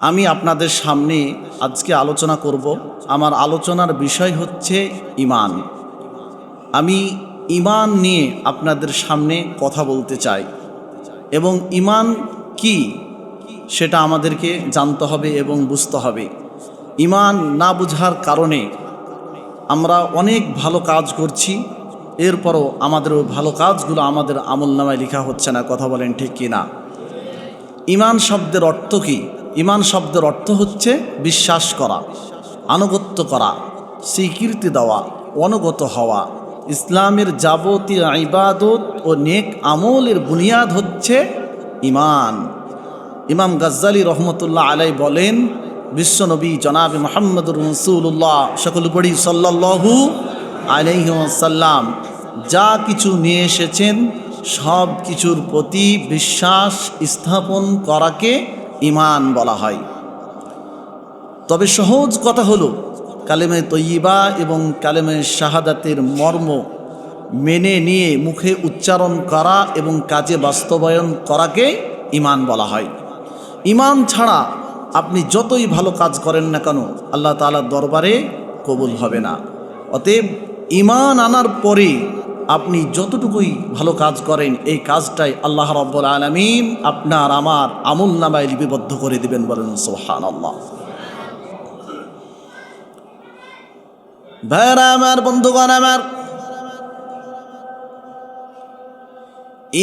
আমি আপনাদের সামনে আজকে আলোচনা করব। আমার আলোচনার বিষয় হচ্ছে ঈমান। আমি ঈমান নিয়ে আপনাদের সামনে কথা বলতে চাই এবং ঈমান কি সেটা আমাদেরকে জানতে হবে এবং বুঝতে হবে। ঈমান না বুঝার কারণে আমরা অনেক ভালো কাজ করছি, এরপরও আমাদের ওই ভালো কাজগুলো আমাদের আমলনামায় লেখা হচ্ছে না। কথা বলেন ঠিক কি না? ঈমান শব্দের অর্থ কি? ঈমান শব্দের অর্থ হচ্ছে বিশ্বাস করা, আনুগত্য করা, স্বীকৃতি দেওয়া, অনুগত হওয়া। ইসলামের যাবতীয় ইবাদত ও নেক আমলের বুনিয়াদ হচ্ছে ঈমান। ইমাম গাজ্জালী রহমতুল্লাহ আলাই বলেন, বিশ্বনবী জনাবে মুহাম্মদুর রাসূলুল্লাহ সকল পড়ি সাল্লাল্লাহু আলাইহি ওয়াসাল্লাম যা কিছু নিয়ে এসেছেন সব কিছুর প্রতি বিশ্বাস স্থাপন করাকে ঈমান বলা হয়। তবে সহজ কথা হলো কালেমে তয়্যিবা এবং কালেমে শাহাদাতের মর্ম মেনে নিয়ে মুখে উচ্চারণ করা এবং কাজে বাস্তবায়ন করাকে ঈমান বলা হয়। ঈমান ছাড়া আপনি যতই ভালো কাজ করেন না কেন আল্লাহ তাআলার দরবারে কবুল হবে না। অতএব ঈমান আনার পরে আপনি যতটুকুই ভালো কাজ করেন এই কাজটাই আল্লাহ রাব্বুল আলামিন আপনার আমার আমলনামায় লিপিবদ্ধ করে দিবেন। বলেন সুবহানাল্লাহ। ভাইরা আমার, বন্ধুগণ আমার,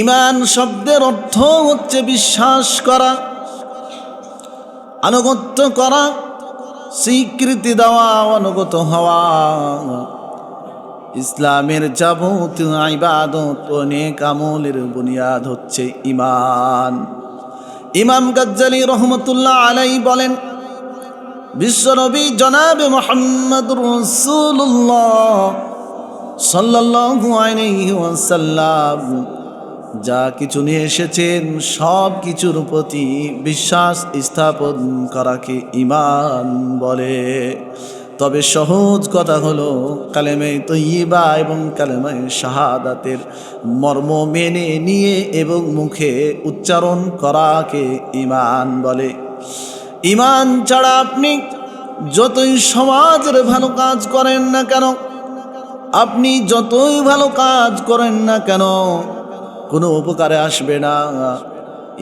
ঈমান শব্দের অর্থ হচ্ছে বিশ্বাস করা, আনুগত্য করা, স্বীকৃতি দেওয়া, অনুগত হওয়া। ইসলামের যাবতীয় ইবাদত ও নেক আমলের বুনিয়াদ হচ্ছে ঈমান। ইমাম গাজ্জালী রহমতুল্লাহ আলাইহি বলেন, বিশ্বনবী জনাবে মুহাম্মদুর রাসূলুল্লাহ সাল্লাল্লাহু আলাইহি ওয়াসাল্লাম যা কিছু নিয়ে এসেছেন সব কিছুর প্রতি বিশ্বাস স্থাপন করাকে ঈমান বলে। তবে সহজ কথা হলো কালেমে তয়্যিবা এবং কালেমে শাহাদাতের মর্ম মেনে নিয়ে এবং মুখে উচ্চারণ করাকে ঈমান বলে। ঈমান ছাড়া আপনি যতই সমাজের ভালো কাজ করেন না কেন, আপনি যতই ভালো কাজ করেন না কেন কোনো উপকারে আসবে না।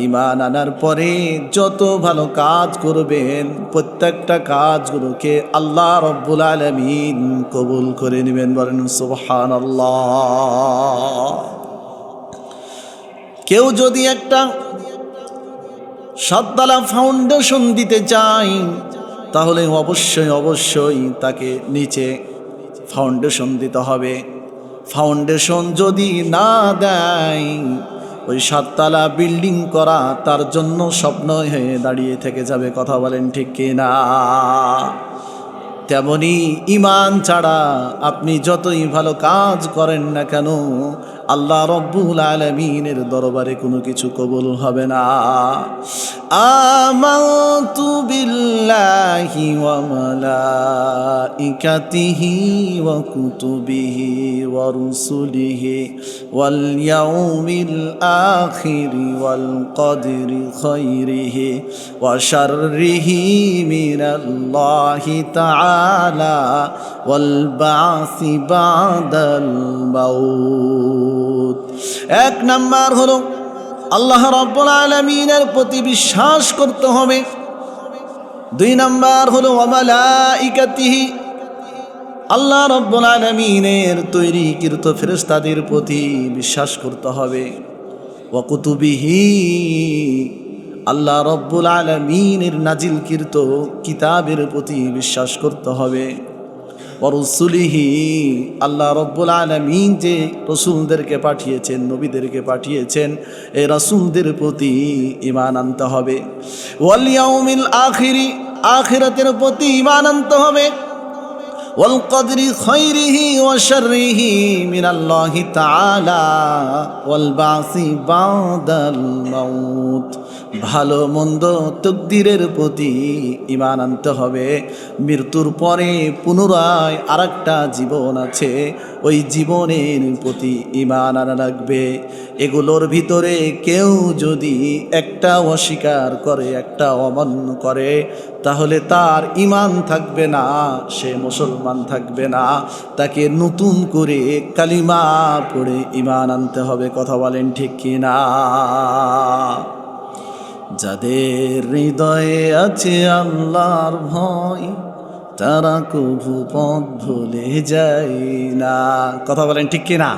ঈমান আনার পরে যত ভালো কাজ করবেন প্রত্যেকটা কাজগুলোকে আল্লাহ রাব্বুল আলামিন কবুল করে নেবেন। বলেন সুবহানাল্লাহ। কেউ যদি একটা সাততলা ফাউন্ডেশন দিতে চায় তাহলে অবশ্যই তাকে নিচে ফাউন্ডেশন দিতে হবে। ফাউন্ডেশন যদি না দেয় ওই সাততলা বিল্ডিং করা তার জন্য স্বপ্ন হয়ে দাঁড়িয়ে থেকে যাবে। কথা বলেন ঠিক কিনা? তেমনি ঈমান ছাড়া আপনি যতই ভালো কাজ করেন না কেন আল্লাহ রব্বুল আলামিনের দরবারে কোনো কিছু কবুল হবে না। আমানতু বিল্লাহি ওয়া মালাইকাতিহি ওয়া কুতুবিহি ওয়া রুসুলিহি ওয়াল ইয়াউমিল আখিরি ওয়াল কদরি খায়রিহি ওয়া শাররিহি মিনাল্লাহি তাআলা ওয়াল বাসি বাদাল মাউত। এক নাম্বার হলো আল্লাহ রাব্বুল আলামিনের প্রতি বিশ্বাস করতে হবে। দুই নাম্বার হলো ওয়া মালাইকাতিহি, আল্লাহ রাব্বুল আলামিনের তৈরিকৃত ফেরেশতাদের প্রতি বিশ্বাস করতে হবে। ওয়া কুতুবিহি, আল্লাহ রাব্বুল আলামিনের নাজিলকৃত কিতাবের প্রতি বিশ্বাস করতে হবে। ওয়া রুসুলিহি, আল্লাহ রাব্বুল আলামিন যে রাসূলদেরকে পাঠিয়েছেন, নবীদেরকে পাঠিয়েছেন, এই রাসূলদের প্রতি ঈমান আনতে হবে। ওয়াল ইয়াউমিল আখিরি, আখিরাতের প্রতি ঈমান আনতে হবে। ওয়াল কদরি খায়রিহি ওয়া শাররিহি মিনাল্লাহি তাআলা ওয়াল বাসি বাদাল মাউত, ভালো মন্দ তকদিরের প্রতি ঈমান আনতে হবে। মৃত্যুর পরে পুনরায় আরেকটা জীবন আছে, ওই জীবনের প্রতি ঈমান আনা রাখবে। এগুলোর ভিতরে কেউ যদি একটা অস্বীকার করে, একটা অমান্য করে, তাহলে তার ঈমান থাকবে না, সে মুসলমান থাকবে না। তাকে নতুন করে কালিমা পড়ে ঈমান আনতে হবে। কথা বলেন ঠিক কিনা? যাদের হৃদয়ে আছে আল্লাহর ভয়, তারা কভু পথ ভুলে যায় না। কথা বলেন ঠিক কিনা?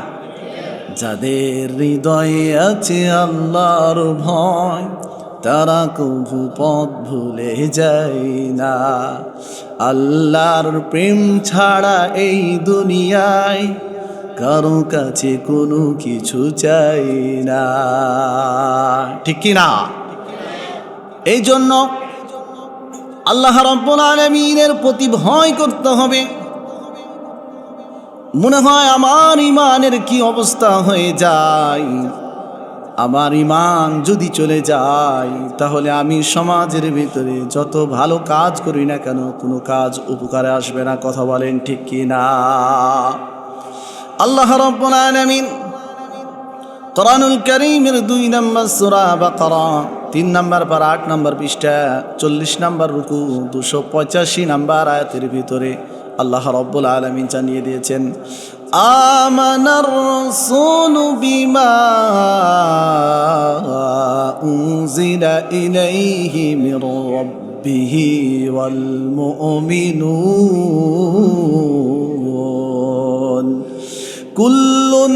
যাদের হৃদয়ে আছে আল্লাহর ভয়, তারা কভু পথ ভুলে যায় না। আল্লাহর প্রেম ছাড়া এই দুনিয়ায় কারো কাছে কোনো কিছু চাই না। ঠিক কিনা? এই জন্য আল্লাহ রাব্বুল আলামিনের প্রতি ভয় করতে হবে। মনে হয় আমার ঈমানের কি অবস্থা হয়ে যায়, আমার ঈমান যদি চলে যায় তাহলে আমি সমাজের ভিতরে যত ভালো কাজ করি না কেন কোনো কাজ উপকারে আসবে না। কথা বলেন ঠিক কি না? আল্লাহ রাব্বুল আলামিন কোরআনুল কারীমের 2 নম্বর সূরা বাকারা 3 নম্বর পারা 8 নম্বর পৃষ্ঠা 40 নম্বর রুকু 285 নম্বর আয়াতের ভিতরে আল্লাহ রাব্বুল আলামিন জানিয়ে দিয়েছেন, আমানার রাসূলু বিমা উনজিলা ইলাইহি মির রাব্বিহি ওয়াল মুমিনুন কুল্লুন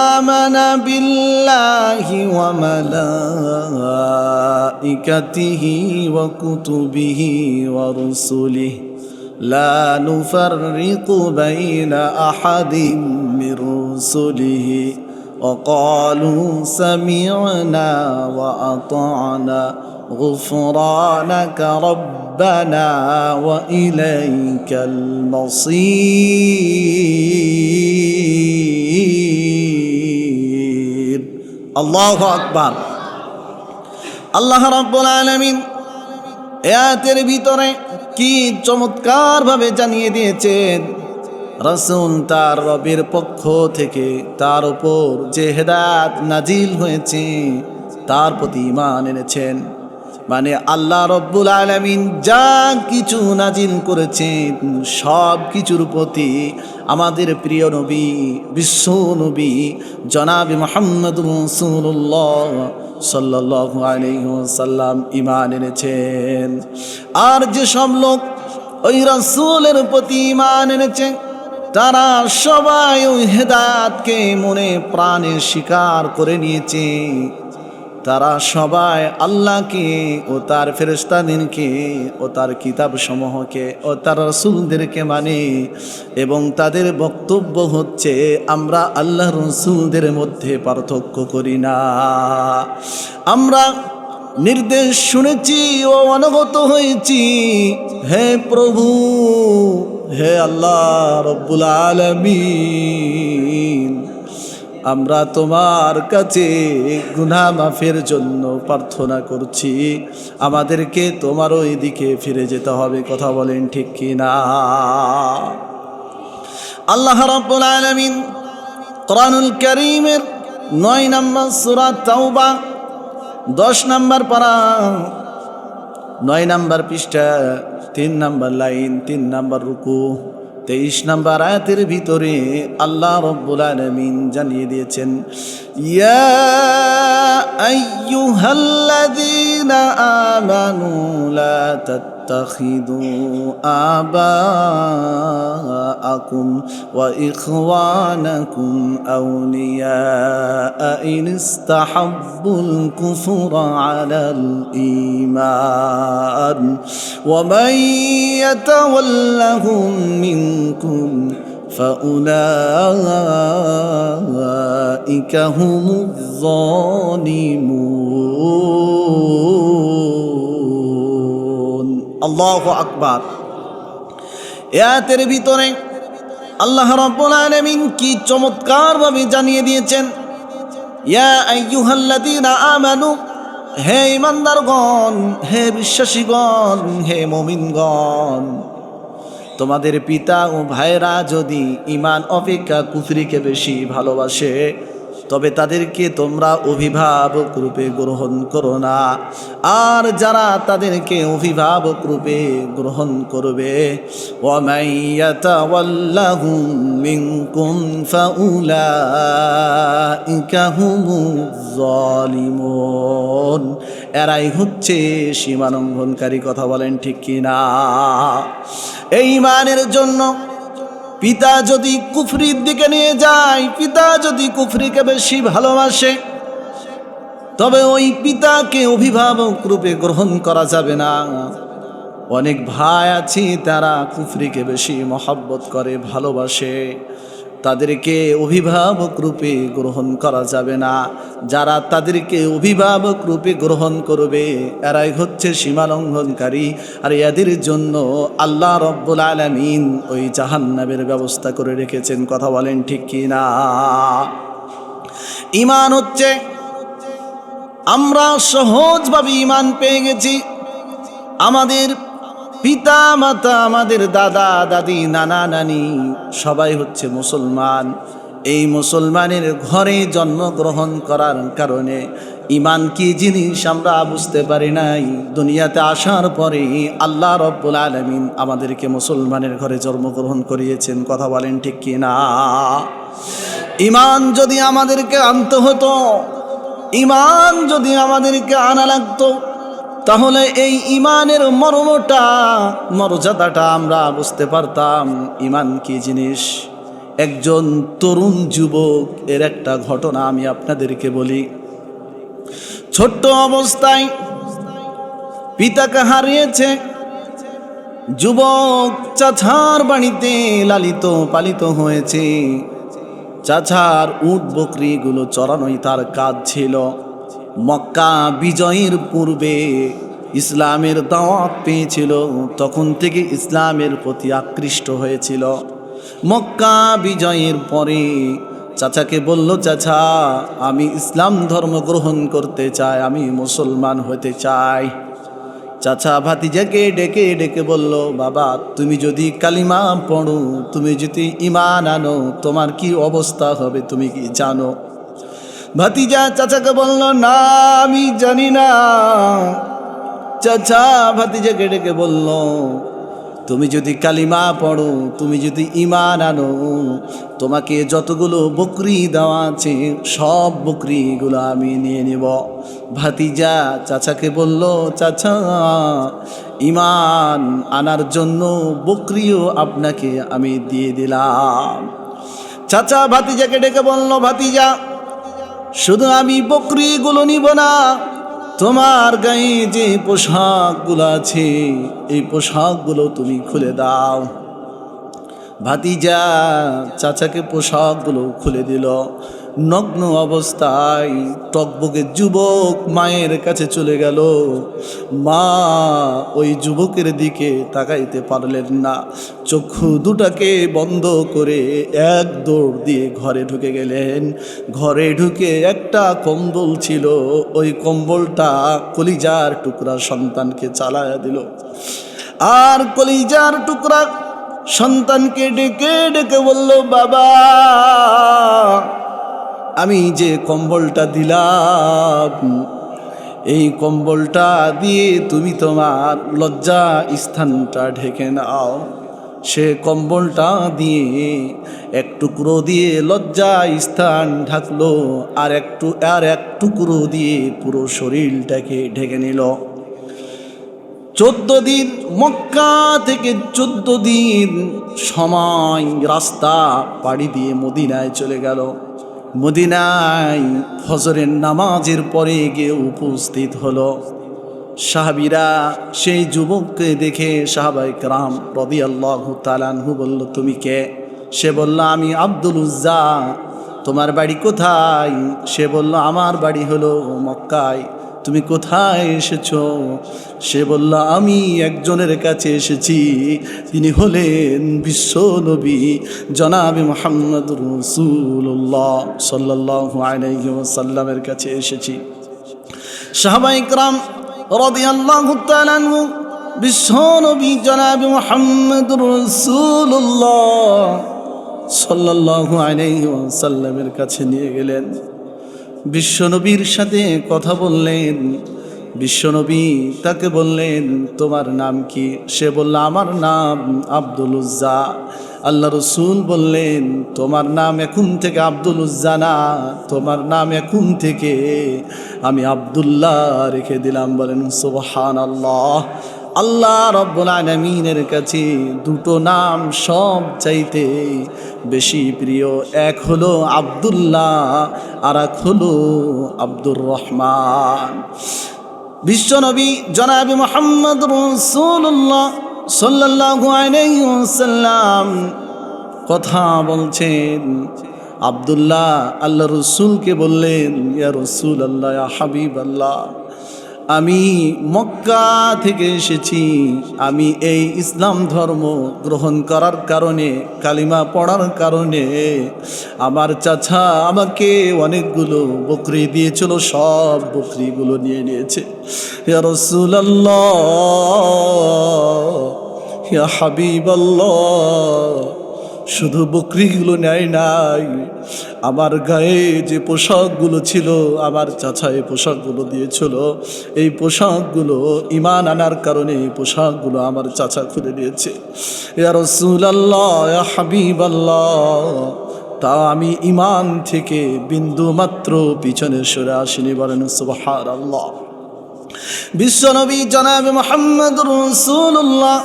আমানা বিল্লাহি ওয়া মালাইকাতিহি ওয়া কুতুবিহি ওয়া রুসুলিহি লা নুফাররিকু বাইনা আহাদিম মির রুসুলিহি ওয়া ক্বালু সামি'না ওয়া আতা'না গুফরানাকা রাব্বানা ওয়া ইলাইকাল মাসীর। আল্লাহু আকবার। আল্লাহ রাব্বুল আলামিন আয়াতের ভিতরে কি চমৎকার ভাবে জানিয়ে দিয়েছেন, রাসূল তার রবের পক্ষ থেকে তার উপর যে হেদায়েত নাজিল হয়েছে তার প্রতি ঈমান এনেছেন। মানে আল্লাহ রব্বুল আলামিন যা কিছু নাজিল করেছেন সব কিছুর প্রতি আমাদের প্রিয় নবী, বিশ্ব নবী জনাবে মুহাম্মদুর রাসূলুল্লাহ সাল্লাল্লাহু আলাইহি ওয়াসাল্লাম ঈমান এনেছেন। আর যে সব লোক ওই রাসূলের প্রতি ঈমান এনেছে তারা সবাই ওই হেদায়েতকে মনে প্রাণে স্বীকার করে নিয়েছে। তারা সবাই আল্লাহকে ও তার ফেরেশতাদেরকে ও তার কিতাবসমূহকে ও তার রাসূলদেরকে মানে, এবং তাদের বক্তব্য হচ্ছে আমরা আল্লাহ রাসূলদের মধ্যে পার্থক্য করি না। আমরা নির্দেশ শুনেছি ও অনুগত হয়েছি। হে প্রভু, হে আল্লাহ রব্বুল আলামিন, আমরা তোমার কাছে গুনাহ মাফের জন্য প্রার্থনা করছি, আমাদেরকে তোমার ওই দিকে ফিরে যেতে হবে। কথা বলেন ঠিক কি না? আল্লাহ রাব্বুল আলামিন কোরআনুল কারীমের 9 নম্বর সূরা তাওবা 10 নম্বর পারা 9 নম্বর পৃষ্ঠা 3 নম্বর লাইন 3 নম্বর রুকু 23 নম্বর আয়াতের ভিতরে আল্লাহ রাব্বুল আলামিন জানিয়ে দিয়েছেন, ইয়া আইয়ুহাল্লাযীনা আমানু লা তাত্তাখিযু আবাআকুম ওয়া ইখওয়ানাকুম আউলিয়া ইন ইসতাহাব্বুল কুফরা আলাল ঈমান ওয়া মান ইয়াতাওয়াল্লাহুম মিনকুম فأولئك هم الظالمون। আল্লাহু আকবার। আয়াতের ভিতরে আল্লাহ রাব্বুল আলামিন কি চমৎকার ভাবে জানিয়ে দিয়েছেন, ইয়া আইয়ুহাল্লাযীনা আমানু, হে ইমানদারগণ, হে বিশ্বাসীগণ, হে মুমিনগণ, তোমাদের পিতা ও ভাইরা যদি ঈমান অপেক্ষা কুফরিকে বেশি ভালোবাসে তবে তাদেরকে তোমরা অভিভাবক রূপে গ্রহণ করো না। আর যারা তাদেরকে অভিভাবক রূপে গ্রহণ করবে, ওয়ামান ইয়াতাওয়াল্লাহুম মিনকুম ফাউলাইকা হুমুজ জালিমুন, এরাই হচ্ছে সীমালঙ্ঘনকারী। কথা বলেন ঠিক কিনা? এই ঈমানের জন্য পিতা যদি কুফরির দিকে নিয়ে যায়, পিতা যদি কুফরিকে বেশি ভালোবাসে, তবে ওই পিতাকে অভিভাবক রূপে গ্রহণ করা যাবে না। অনেক ভাই আছে তারা কুফরিকে বেশি মহব্বত করে, ভালোবাসে, তাদেরকে অভিভাবক রূপে গ্রহণ করা যাবে না। যারা তাদেরকে অভিভাবক রূপে গ্রহণ করবে এরাই হচ্ছে সীমালঙ্ঘনকারী। আর এদের জন্য আল্লাহ রব্বুল আলামিন ওই জাহান্নামের ব্যবস্থা করে রেখেছেন। কথা বলেন ঠিক কি না? ঈমান হচ্ছে, আমরা সহজভাবে ঈমান পেয়ে গেছি। আমাদের পিতা মাতা, আমাদের দাদা দাদি, নানা নানি সবাই হচ্ছে মুসলমান। এই মুসলমানের ঘরে জন্মগ্রহণ করার কারণে ঈমান কি জিনিস আমরা বুঝতে পারি নাই। দুনিয়াতে আসার পরে আল্লাহ রব্বুল আলামিন আমাদেরকে মুসলমানের ঘরে জন্মগ্রহণ করিয়েছেন। কথা বলেন ঠিক কি না? ঈমান যদি আমাদেরকে আনতে হতো, ঈমান যদি আমাদেরকে আনা লাগতো, তাহলে এই ঈমানের মর্মটা, মর্যাদাটা আমরা বুঝতে পারতাম। ঈমান কি জিনিস? একজন তরুণ যুবক এর একটা ঘটনা আমি আপনাদেরকে বলি। ছোট্ট অবস্থায় পিতাকে হারিয়েছে। যুবক চাচার বাড়িতে লালিত পালিত হয়েছে। চাচার উট বকরিগুলো চড়ানোই তার কাজ ছিল। মক্কা বিজয়ের পূর্বে ইসলামের দাওয়াত পেয়েছিল, তখন থেকে ইসলামের প্রতি আকৃষ্ট হয়েছিল। মক্কা বিজয়ের পরে চাচাকে বলল, চাচা আমি ইসলাম ধর্ম গ্রহণ করতে চাই, আমি মুসলমান হতে চাই। চাচা ভাতিজাকে ডেকে ডেকে বলল, বাবা তুমি যদি কালিমা পড়ো, তুমি যদি ঈমান আনো, তোমার কি অবস্থা হবে তুমি কি জানো? ভাতিজা চাচাকে বলল, না আমি জানি না। চাচা ভাতিজাকে ডেকে বলল, তুমি যদি কালিমা পড়ো, তুমি যদি ঈমান আনো, তোমাকে যতগুলো বকরি দেওয়া আছে সব বকরিগুলো আমি নিয়ে নেব। ভাতিজা চাচাকে বলল, চাচা ঈমান আনার জন্য বকরিও আপনাকে আমি দিয়ে দিলাম। চাচা ভাতিজাকে ডেকে বলল, ভাতিজা শুধু আমি বকরিগুলো নিব না, তোমার গায়ে যে পোশাকগুলো আছে এই পোশাকগুলো তুমি খুলে দাও। ভাতিজা চাচাকে পোশাকগুলো খুলে দিল। নগ্ন অবস্থায় টকবকে যুবক মায়ের কাছে চলে গেল। মা ওই যুবকের দিকে তাকাইতে পারলেন না। চক্ষু দুটাকে বন্ধ করে এক দৌড় দিয়ে ঘরে ঢুকে গেলেন। ঘরে ঢুকে একটা কম্বল ছিল, ওই কম্বলটা কলিজার টুকরা সন্তানকে চালায়া দিল। আর কলিজার টুকরা সন্তানকে ডেকে ডেকে বলল, বাবা আমি যে কম্বলটা দিলাম, এই কম্বলটা দিয়ে তুমি তোমার লজ্জা স্থানটা ঢেকে নাও। সে কম্বলটা দিয়ে এক টুকরো দিয়ে লজ্জা স্থান ঢাকলো, আর এক টুকরো দিয়ে পুরো শরীরটাকে ঢেকে নিল। 14 দিন, মক্কা থেকে 14 দিন সময় রাস্তা পাড়ি দিয়ে মদিনায় চলে গেল। মদিনায় ফজরের নামাজের পরে গিয়ে উপস্থিত হলো। সাহাবীরা সেই যুবককে দেখে সাহাবায়ে কেরাম রাদিয়াল্লাহু তাআলা আনহু বলল, তুমি কে? সে বলল, আমি আব্দুল উজ্জা। তোমার বাড়ি কোথায়? সে বলল, আমার বাড়ি হলো মক্কায়। তুমি কোথায় এসেছো? সে বলল, আমি একজনের কাছে এসেছি, তিনি হলেন বিশ্ব নবী জনাবে মুহাম্মদুর রাসূলুল্লাহ সাল্লাল্লাহু আলাইহি ওয়াসাল্লামের কাছে এসেছি। সাহাবায়ে কেরাম রাদিয়াল্লাহু তাআলা আনহু বিশ্বনবী জনাব মুহাম্মদুর রাসূলুল্লাহ সাল্লাল্লাহু আলাইহি ওয়াসাল্লামের কাছে নিয়ে গেলেন। বিশ্বনবীর সাথে কথা বললেন। বিশ্বনবী তাকে বললেন, তোমার নাম কি? সে বলল, আমার নাম আব্দুল উজ্জা। আল্লাহ রসুল বললেন, তোমার নাম এখন থেকে আব্দুল উজ্জা না, তোমার নাম এখন থেকে আমি আব্দুল্লাহ রেখে দিলাম। বলেন সুবহানাল্লাহ। আল্লাহ রব্বুল আলামিনের কাছে দুটো নাম সব চাইতে বেশি প্রিয়। এক হলো আব্দুল্লাহ, আর এক হলো আব্দুর রহমান। বিশ্বনবী জনাব মুহাম্মদ রাসূলুল্লাহ সাল্লাল্লাহু আলাইহি ওয়াসাল্লাম কথা বলছেন। আব্দুল্লাহ আল্লাহ রসুলকে বললেন, ইয়া রাসূলুল্লাহ, ইয়া হাবিবাল্লাহ, আমি মক্কা থেকে এসেছি। আমি এই ইসলাম ধর্ম গ্রহণ করার কারণে, কালিমা পড়ার কারণে আমার চাচা আমাকে অনেকগুলো বকরি দিয়েছিল, সব বকরিগুলো নিয়ে নিয়েছে। ইয়া রাসূলুল্লাহ, ইয়া হাবিবাল্লাহ, শুধু বকরিগুলো নেয় নাই, আমার গায়ে যে পোশাকগুলো ছিল, আমার চাচা এই পোশাকগুলো দিয়েছিল, এই পোশাকগুলো ঈমান আনার কারণে এই পোশাকগুলো আমার চাচা খুলে দিয়েছে। ইয়া রাসূলুল্লাহ, ইয়া হাবিবাল্লাহ, তা আমি ঈমান থেকে বিন্দু মাত্র পিছনে সরে আসিনি। বলেন সুবহানাল্লাহ। বিশ্বনবী জনাব মুহাম্মদুর রাসূলুল্লাহ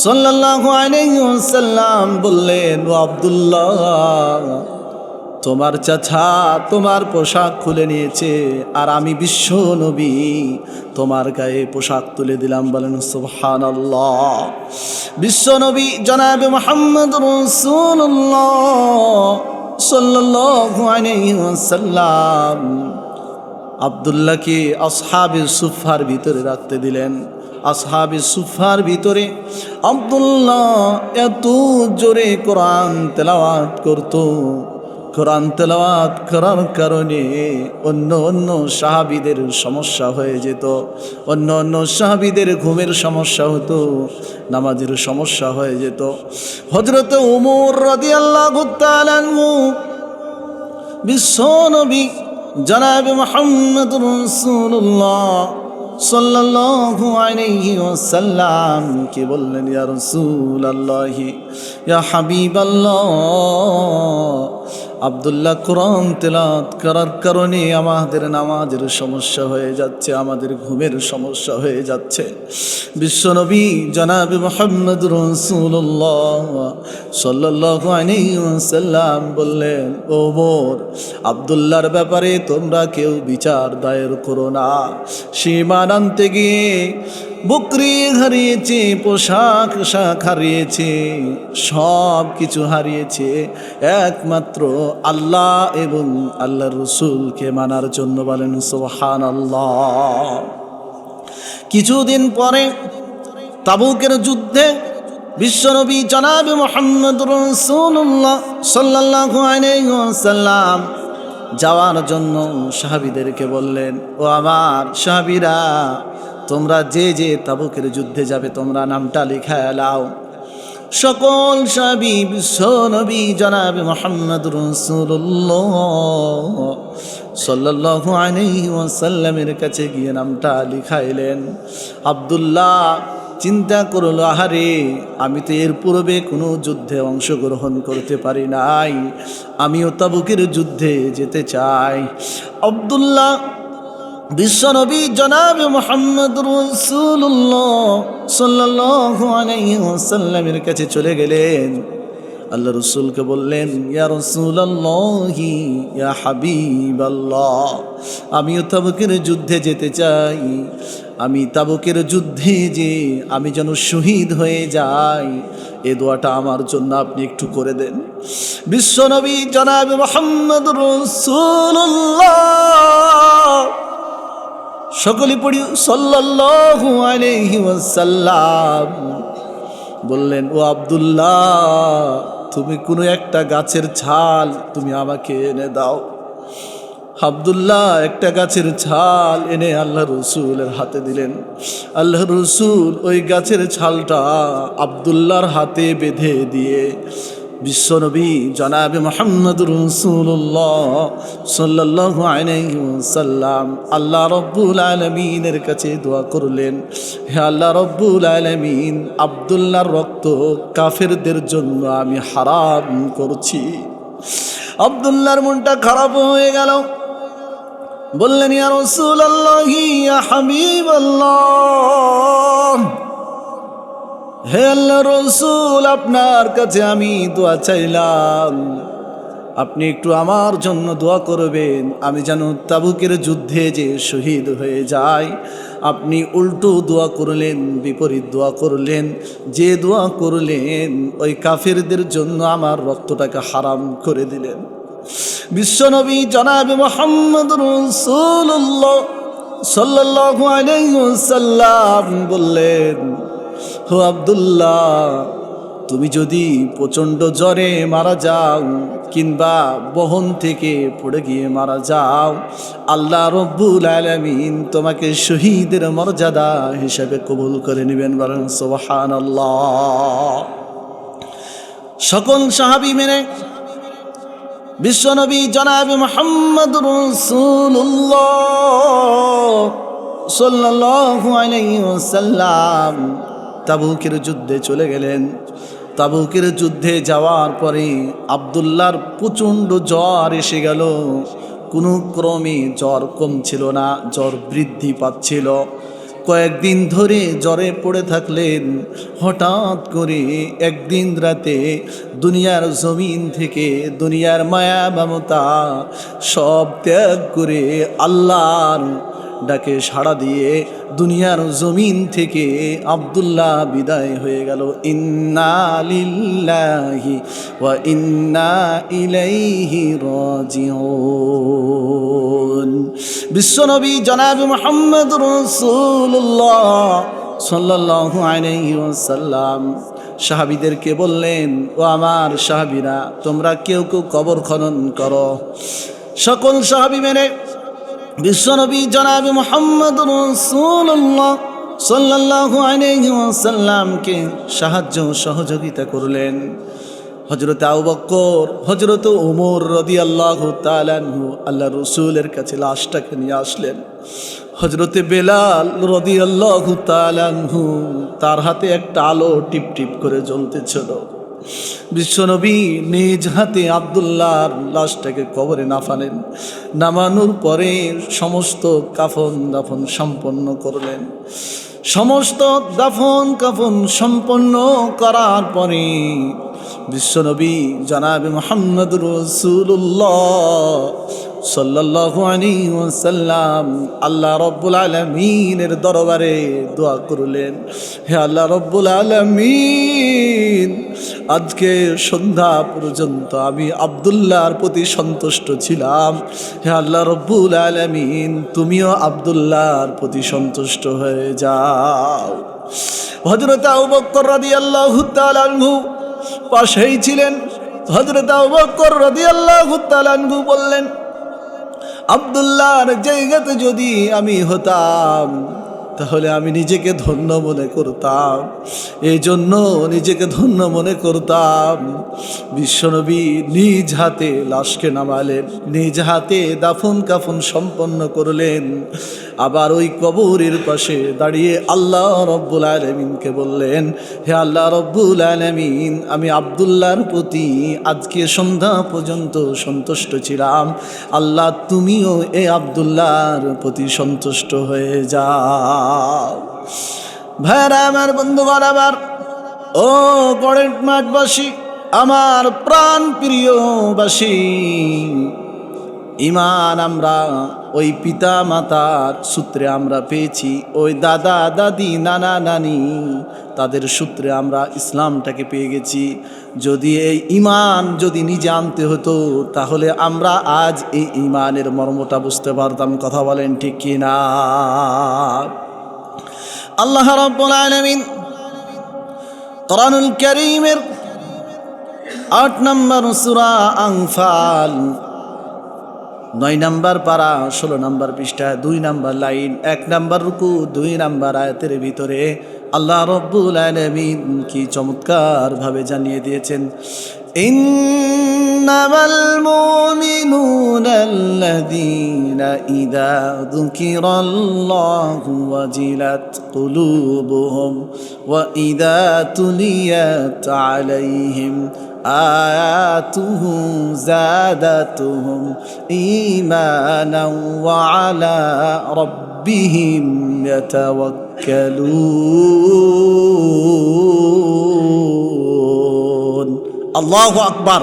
সাল্লাল্লাহু আলাইহি ওয়াসাল্লাম বললেন, ও আব্দুল্লাহ, তোমার চাচা তোমার পোশাক খুলে নিয়েছে, আর আমি বিশ্ব নবী তোমার গায়ে পোশাক তুলে দিলাম। বলেন সুবহানাল্লাহ। বিশ্ব নবী জনাবে মুহাম্মদ রাসূলুল্লাহ সাল্লাল্লাহু আলাইহি ওয়াসাল্লাম আব্দুল্লাহকে আসহাবে সুফার ভিতরে রাখতে দিলেন। আসহাবে সুফার ভিতরে আব্দুল্লাহ এত জোরে কোরআন তেলাওয়াত করত, কোরআন তেলাওয়াত করার কারণে অন্য সাহাবীদের সমস্যা হয়ে যেত, অন্য সাহাবীদের ঘুমের সমস্যা হতো, নামাজের সমস্যা হয়ে যেত। হযরত ওমর রাদিয়াল্লাহু তাআলা আনহু বিশ্বনবী জনাব মুহাম্মদুর রাসূলুল্লাহ সাল্লাল্লাহু আলাইহি ওয়াসাল্লাম কে বললেন, ইয়া রাসূলুল্লাহ, ইয়া হাবিবাল্লাহ, আব্দুল্লাহ কোরআন তেলাওয়াত করার কারণে আমাদের নামাজের সমস্যা হয়ে যাচ্ছে, আমাদের ঘুমের সমস্যা হয়ে যাচ্ছে। বিশ্বনবী জনাব মুহাম্মদুর রাসূলুল্লাহ সাল্লাল্লাহু আলাইহি ওয়াসাল্লাম বললেন, ওমর, আব্দুল্লাহর ব্যাপারে তোমরা কেউ বিচার দায়ের করো না। সীমান আনতে গিয়ে বকরি হারিয়েছে, পোশাক হারিয়েছে, সব কিছু হারিয়েছে, একমাত্র আল্লাহ এবং আল্লাহর রাসূলকে মানার জন্য। বলেন সুবহানাল্লাহ। কিছুদিন পরে তাবুকের যুদ্ধে বিশ্বনবী জনাব মুহাম্মদ রাসূলুল্লাহ সাল্লাল্লাহু আলাইহি ওয়াসাল্লাম যাওয়ার জন্য সাহাবীদেরকে বললেন, ও আমার সাহাবীরা, তোমরা যে যে তাবুকের যুদ্ধে যাবে তোমরা নামটা লিখায় লাও। সকল সাহাবী বিশ্বনবী জনাব মুহাম্মদ রাসূলুল্লাহ সাল্লাল্লাহু আলাইহি ওয়াসাল্লামের কাছে গিয়ে নামটা লিখাইলেন। আব্দুল্লাহ চিন্তা করলো, আহারে, আমি তো এর পূর্বে কোনো যুদ্ধে অংশগ্রহণ করতে পারি নাই, আমিও তাবুকের যুদ্ধে যেতে চাই। আব্দুল্লাহ বিশ্বনবী জনাব মুহাম্মদ রাসূলুল্লাহ সাল্লাল্লাহু আলাইহি ওয়াসাল্লামের কাছে চলে গেলেন। আল্লাহ রসুলকে বললেন, ইয়া রাসূলুল্লাহ, ইয়া হাবিবাল্লাহ, আমিও তাবুকের যুদ্ধে যেতে চাই, আমি তাবুকের যুদ্ধে যে আমি যেন শহীদ হয়ে যাই, এ দোয়াটা আমার জন্য আপনি একটু করে দেন। বিশ্বনবী জনাব মুহাম্মদ রাসূলুল্লাহ, সকলে পড়ি সাল্লাল্লাহু আলাইহি ওয়াসাল্লাম, বললেন, ও আব্দুল্লাহ, তুমি কোনো একটা গাছের ছাল তুমি আমাকে এনে দাও। আব্দুল্লাহ একটা গাছের ছাল এনে আল্লাহ রসুলের হাতে দিলেন। আল্লাহ রসুল ওই গাছের ছালটা আব্দুল্লাহর হাতে বেঁধে দিয়ে বিশ্বনবী জনাবে মুহাম্মদ রাসূলুল্লাহ সাল্লাল্লাহু আলাইহি ওয়াসাল্লাম আল্লাহ রাব্বুল আলামিনের কাছে দোয়া করলেন, হে আল্লাহ রাব্বুল আলামিন, আব্দুল্লাহর রক্ত কাফেরদের জন্য আমি হারাম করছি। আব্দুল্লাহর মনটা খারাপ হয়ে গেল। বললেন, ইয়া রাসূলুল্লাহ, ইয়া হাবিবাল্লাহ, হে আল্লাহ রসুল, আপনার কাছে আমি দোয়া চাইলাম, আপনি একটু আমার জন্য দোয়া করবেন, আমি যেন তাবুকের যুদ্ধে যে শহীদ হয়ে যাই। আপনি উল্টো দোয়া করলেন, বিপরীত দোয়া করলেন। যে দোয়া করলেন ওই কাফেরদের জন্য আমার রক্তটাকে হারাম করে দিলেন। বিশ্বনবী জনাবে মুহাম্মদ রাসূলুল্লাহ সাল্লাল্লাহু আলাইহি ওয়াসাল্লাম বললেন, ও আব্দুল্লাহ, তুমি যদি প্রচণ্ড জ্বরে মারা যাও কিংবা বহন থেকে পড়ে গিয়ে মারা যাও, আল্লাহ রব্বুল আলামিন তোমাকে শহীদের মর্যাদা হিসেবে কবুল করে নেবেন। বলেন সুবহানাল্লাহ। সকল সাহাবী মেনে বিশ্বনবী জনাবে মুহাম্মদ রাসূলুল্লাহ সাল্লাল্লাহু আলাইহি ওয়াসাল্লাম তাবুকের যুদ্ধে চলে গেলেন। তাবুকের যুদ্ধে যাওয়ার পরে আব্দুল্লাহর প্রচণ্ড জ্বর এসে গেল। কোনো ক্রমে জ্বর কমছিল না, জ্বর বৃদ্ধি পাচ্ছিল। কয়েকদিন ধরে জ্বরে পড়ে থাকলেন। হঠাৎ করে একদিন রাতে দুনিয়ার জমিন থেকে দুনিয়ার মায়া মমতা সব ত্যাগ করে আল্লাহর ডাকে সাড়া দিয়ে দুনিয়ার জমিন থেকে আব্দুল্লাহ বিদায় হয়ে গেল। ইন্না লিল্লাহি ওয়া ইন্না ইলাইহি রাজিউন। বিশ্বনবী জনাবে মুহাম্মদ রাসূলুল্লাহ সাল্লাল্লাহু আলাইহি ওয়াসাল্লাম সাহাবীদেরকে বললেন, ও আমার সাহাবীরা, তোমরা কেউ কেউ কবর খনন করো। সকল সাহাবী মেনে বিশ্বনবী জনাবে মুহাম্মদ রাসূলুল্লাহ সাল্লাল্লাহু আলাইহি ওয়াসাল্লামকে সাহায্য সহযোগিতা করলেন। হযরত আবু বকর, হযরত ওমর রাদিয়াল্লাহু তাআলা আনহু আল্লাহ রসুলের কাছে লাশটাকে নিয়ে আসলেন। হযরত বেলাল রাদিয়াল্লাহু তাআলা আনহু, তার হাতে একটা আলো টিপ টিপ করে জ্বলতেছিল। বিশ্বনবী নিজ হাতে আব্দুল্লাহর লাশটাকে কবরে নামালেন। নামানোর পরে সমস্ত কাফন দাফন সম্পন্ন করলেন। সমস্ত দাফন কাফন সম্পন্ন করার পরে বিশ্বনবী জনাবে মুহাম্মদ রাসূলুল্লাহ সাল্লাল্লাহু আলাইহি ওয়াসাল্লাম আল্লাহ রাব্বুল আলামিনের দরবারে দোয়া করলেন, হে আল্লাহ রাব্বুল আলামিন, আজকে সন্ধ্যা পর্যন্ত আমি আব্দুল্লাহর প্রতি সন্তুষ্ট ছিলাম। হে আল্লাহ রাব্বুল আলামিন, তুমিও আব্দুল্লাহর প্রতি সন্তুষ্ট হয়ে যাও। হযরত আবু বকর রাদিয়াল্লাহু তাআলা আনহু পাশেই ছিলেন। হযরত আবু বকর রাদিয়াল্লাহু তাআলা আনহু বললেন, আব্দুল্লাহর জায়গাতে যদি আমি হতাম তাহলে আমি নিজেকে ধন্য মনে করতাম। এই জন্য নিজেকে ধন্য মনে করতাম। বিশ্বনবী নিজ হাতে লাশকে নামালেন, নিজ হাতে দাফন কাফন সম্পন্ন করলেন। আবার ওই কবরের পাশে দাঁড়িয়ে আল্লাহ রব্বুল আলামিনকে বললেন, হে আল্লাহ রব্বুল আলামিন, আমি আব্দুল্লাহর প্রতি আজকে সন্ধ্যা পর্যন্ত সন্তুষ্ট ছিলাম। আল্লাহ, তুমিও এই আব্দুল্লাহর প্রতি সন্তুষ্ট হয়ে যাও। ভাইরা আমার, বন্ধুগণ আমার, ও গড়ের মাঠবাসী, আমার প্রাণ প্রিয়বাসী, ঈমান আমরা ওই পিতা মাতার সূত্রে আমরা পেয়েছি, ওই দাদা দাদি নানা নানি তাদের সূত্রে আমরা ইসলামটাকে পেয়ে গেছি। যদি এই ঈমান যদি নিজে আনতে হতো তাহলে আমরা আজ এই ঈমানের মর্মটা বুঝতে পারতাম। কথা বলেন ঠিক কি না? আল্লাহ রাব্বুল আলামিন কোরআনুল কারীমের 8 নম্বর সূরা আনফাল 9 নম্বর পারা 16 নম্বর পৃষ্ঠা 2 নম্বর লাইন 1 নম্বর রুকু 2 নম্বর আয়াতের ভিতরে আল্লাহ রব্বুল আলামিন কি চমৎকার ভাবে জানিয়ে দিয়েছেন, ইন্নামাল মুমিনুনা আল্লাযীনা ইযা যুকিরাল্লাহু ওয়াজিলাত কুলুবুহুম ওয়া ইযা তুলিয়াত আলাইহিম আয়াতুহু যাদাতুহুম ঈমানান ওয়া আলা রাব্বিহিম ইয়াতাওয়াক্কালুন। আল্লাহু আকবার।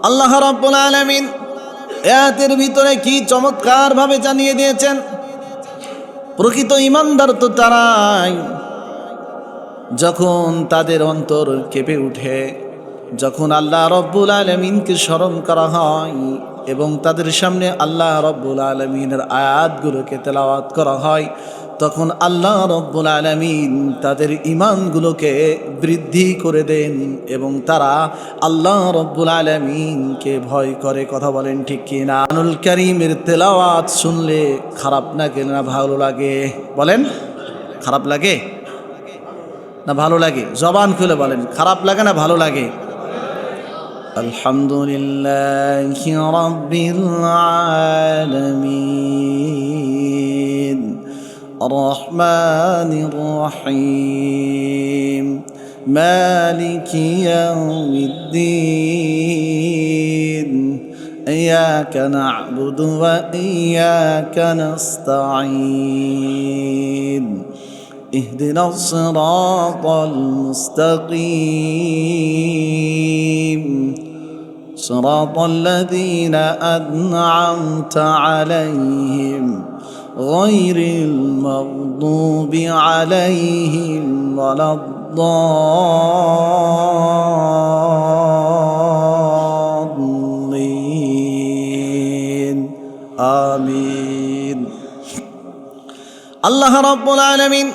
আল্লাহ রাব্বুল আলামিন আয়াতের ভিতরে কি চমৎকার ভাবে জানিয়ে দিয়েছেন, প্রকৃত ঈমানদার তো তারাই যখন তাদের অন্তর কেঁপে উঠে, যখন আল্লাহ রব্বুল আলামিনকে স্মরণ করা হয় এবং তাদের সামনে আল্লাহ রব্বুল আলামিনের আয়াতগুলোকে তেলাওয়াত করা হয়, তখন আল্লাহ রব্বুল আলামিন তাদের ঈমানগুলোকে বৃদ্ধি করে দেন এবং তারা আল্লাহ রব্বুল আলামিনকে ভয় করে। কথা বলেন ঠিক কি না? কোরআনুল কারীমের তেলাওয়াত শুনলে খারাপ লাগে না ভালো লাগে? বলেন, খারাপ লাগে না ভালো লাগে? জবান খুলে বলেন, খারাপ লাগে না ভালো লাগে? আলহামদুলিল্লাহি রাব্বিল আলামিন الرحمن الرحيم مالك يوم الدين إياك نعبد وإياك نستعين اهدنا الصراط المستقيم صراط الذين أنعمت عليهم غير المغضوب عليهم ولا الضالين آمين। আল্লাহ রাব্বুল আলামিন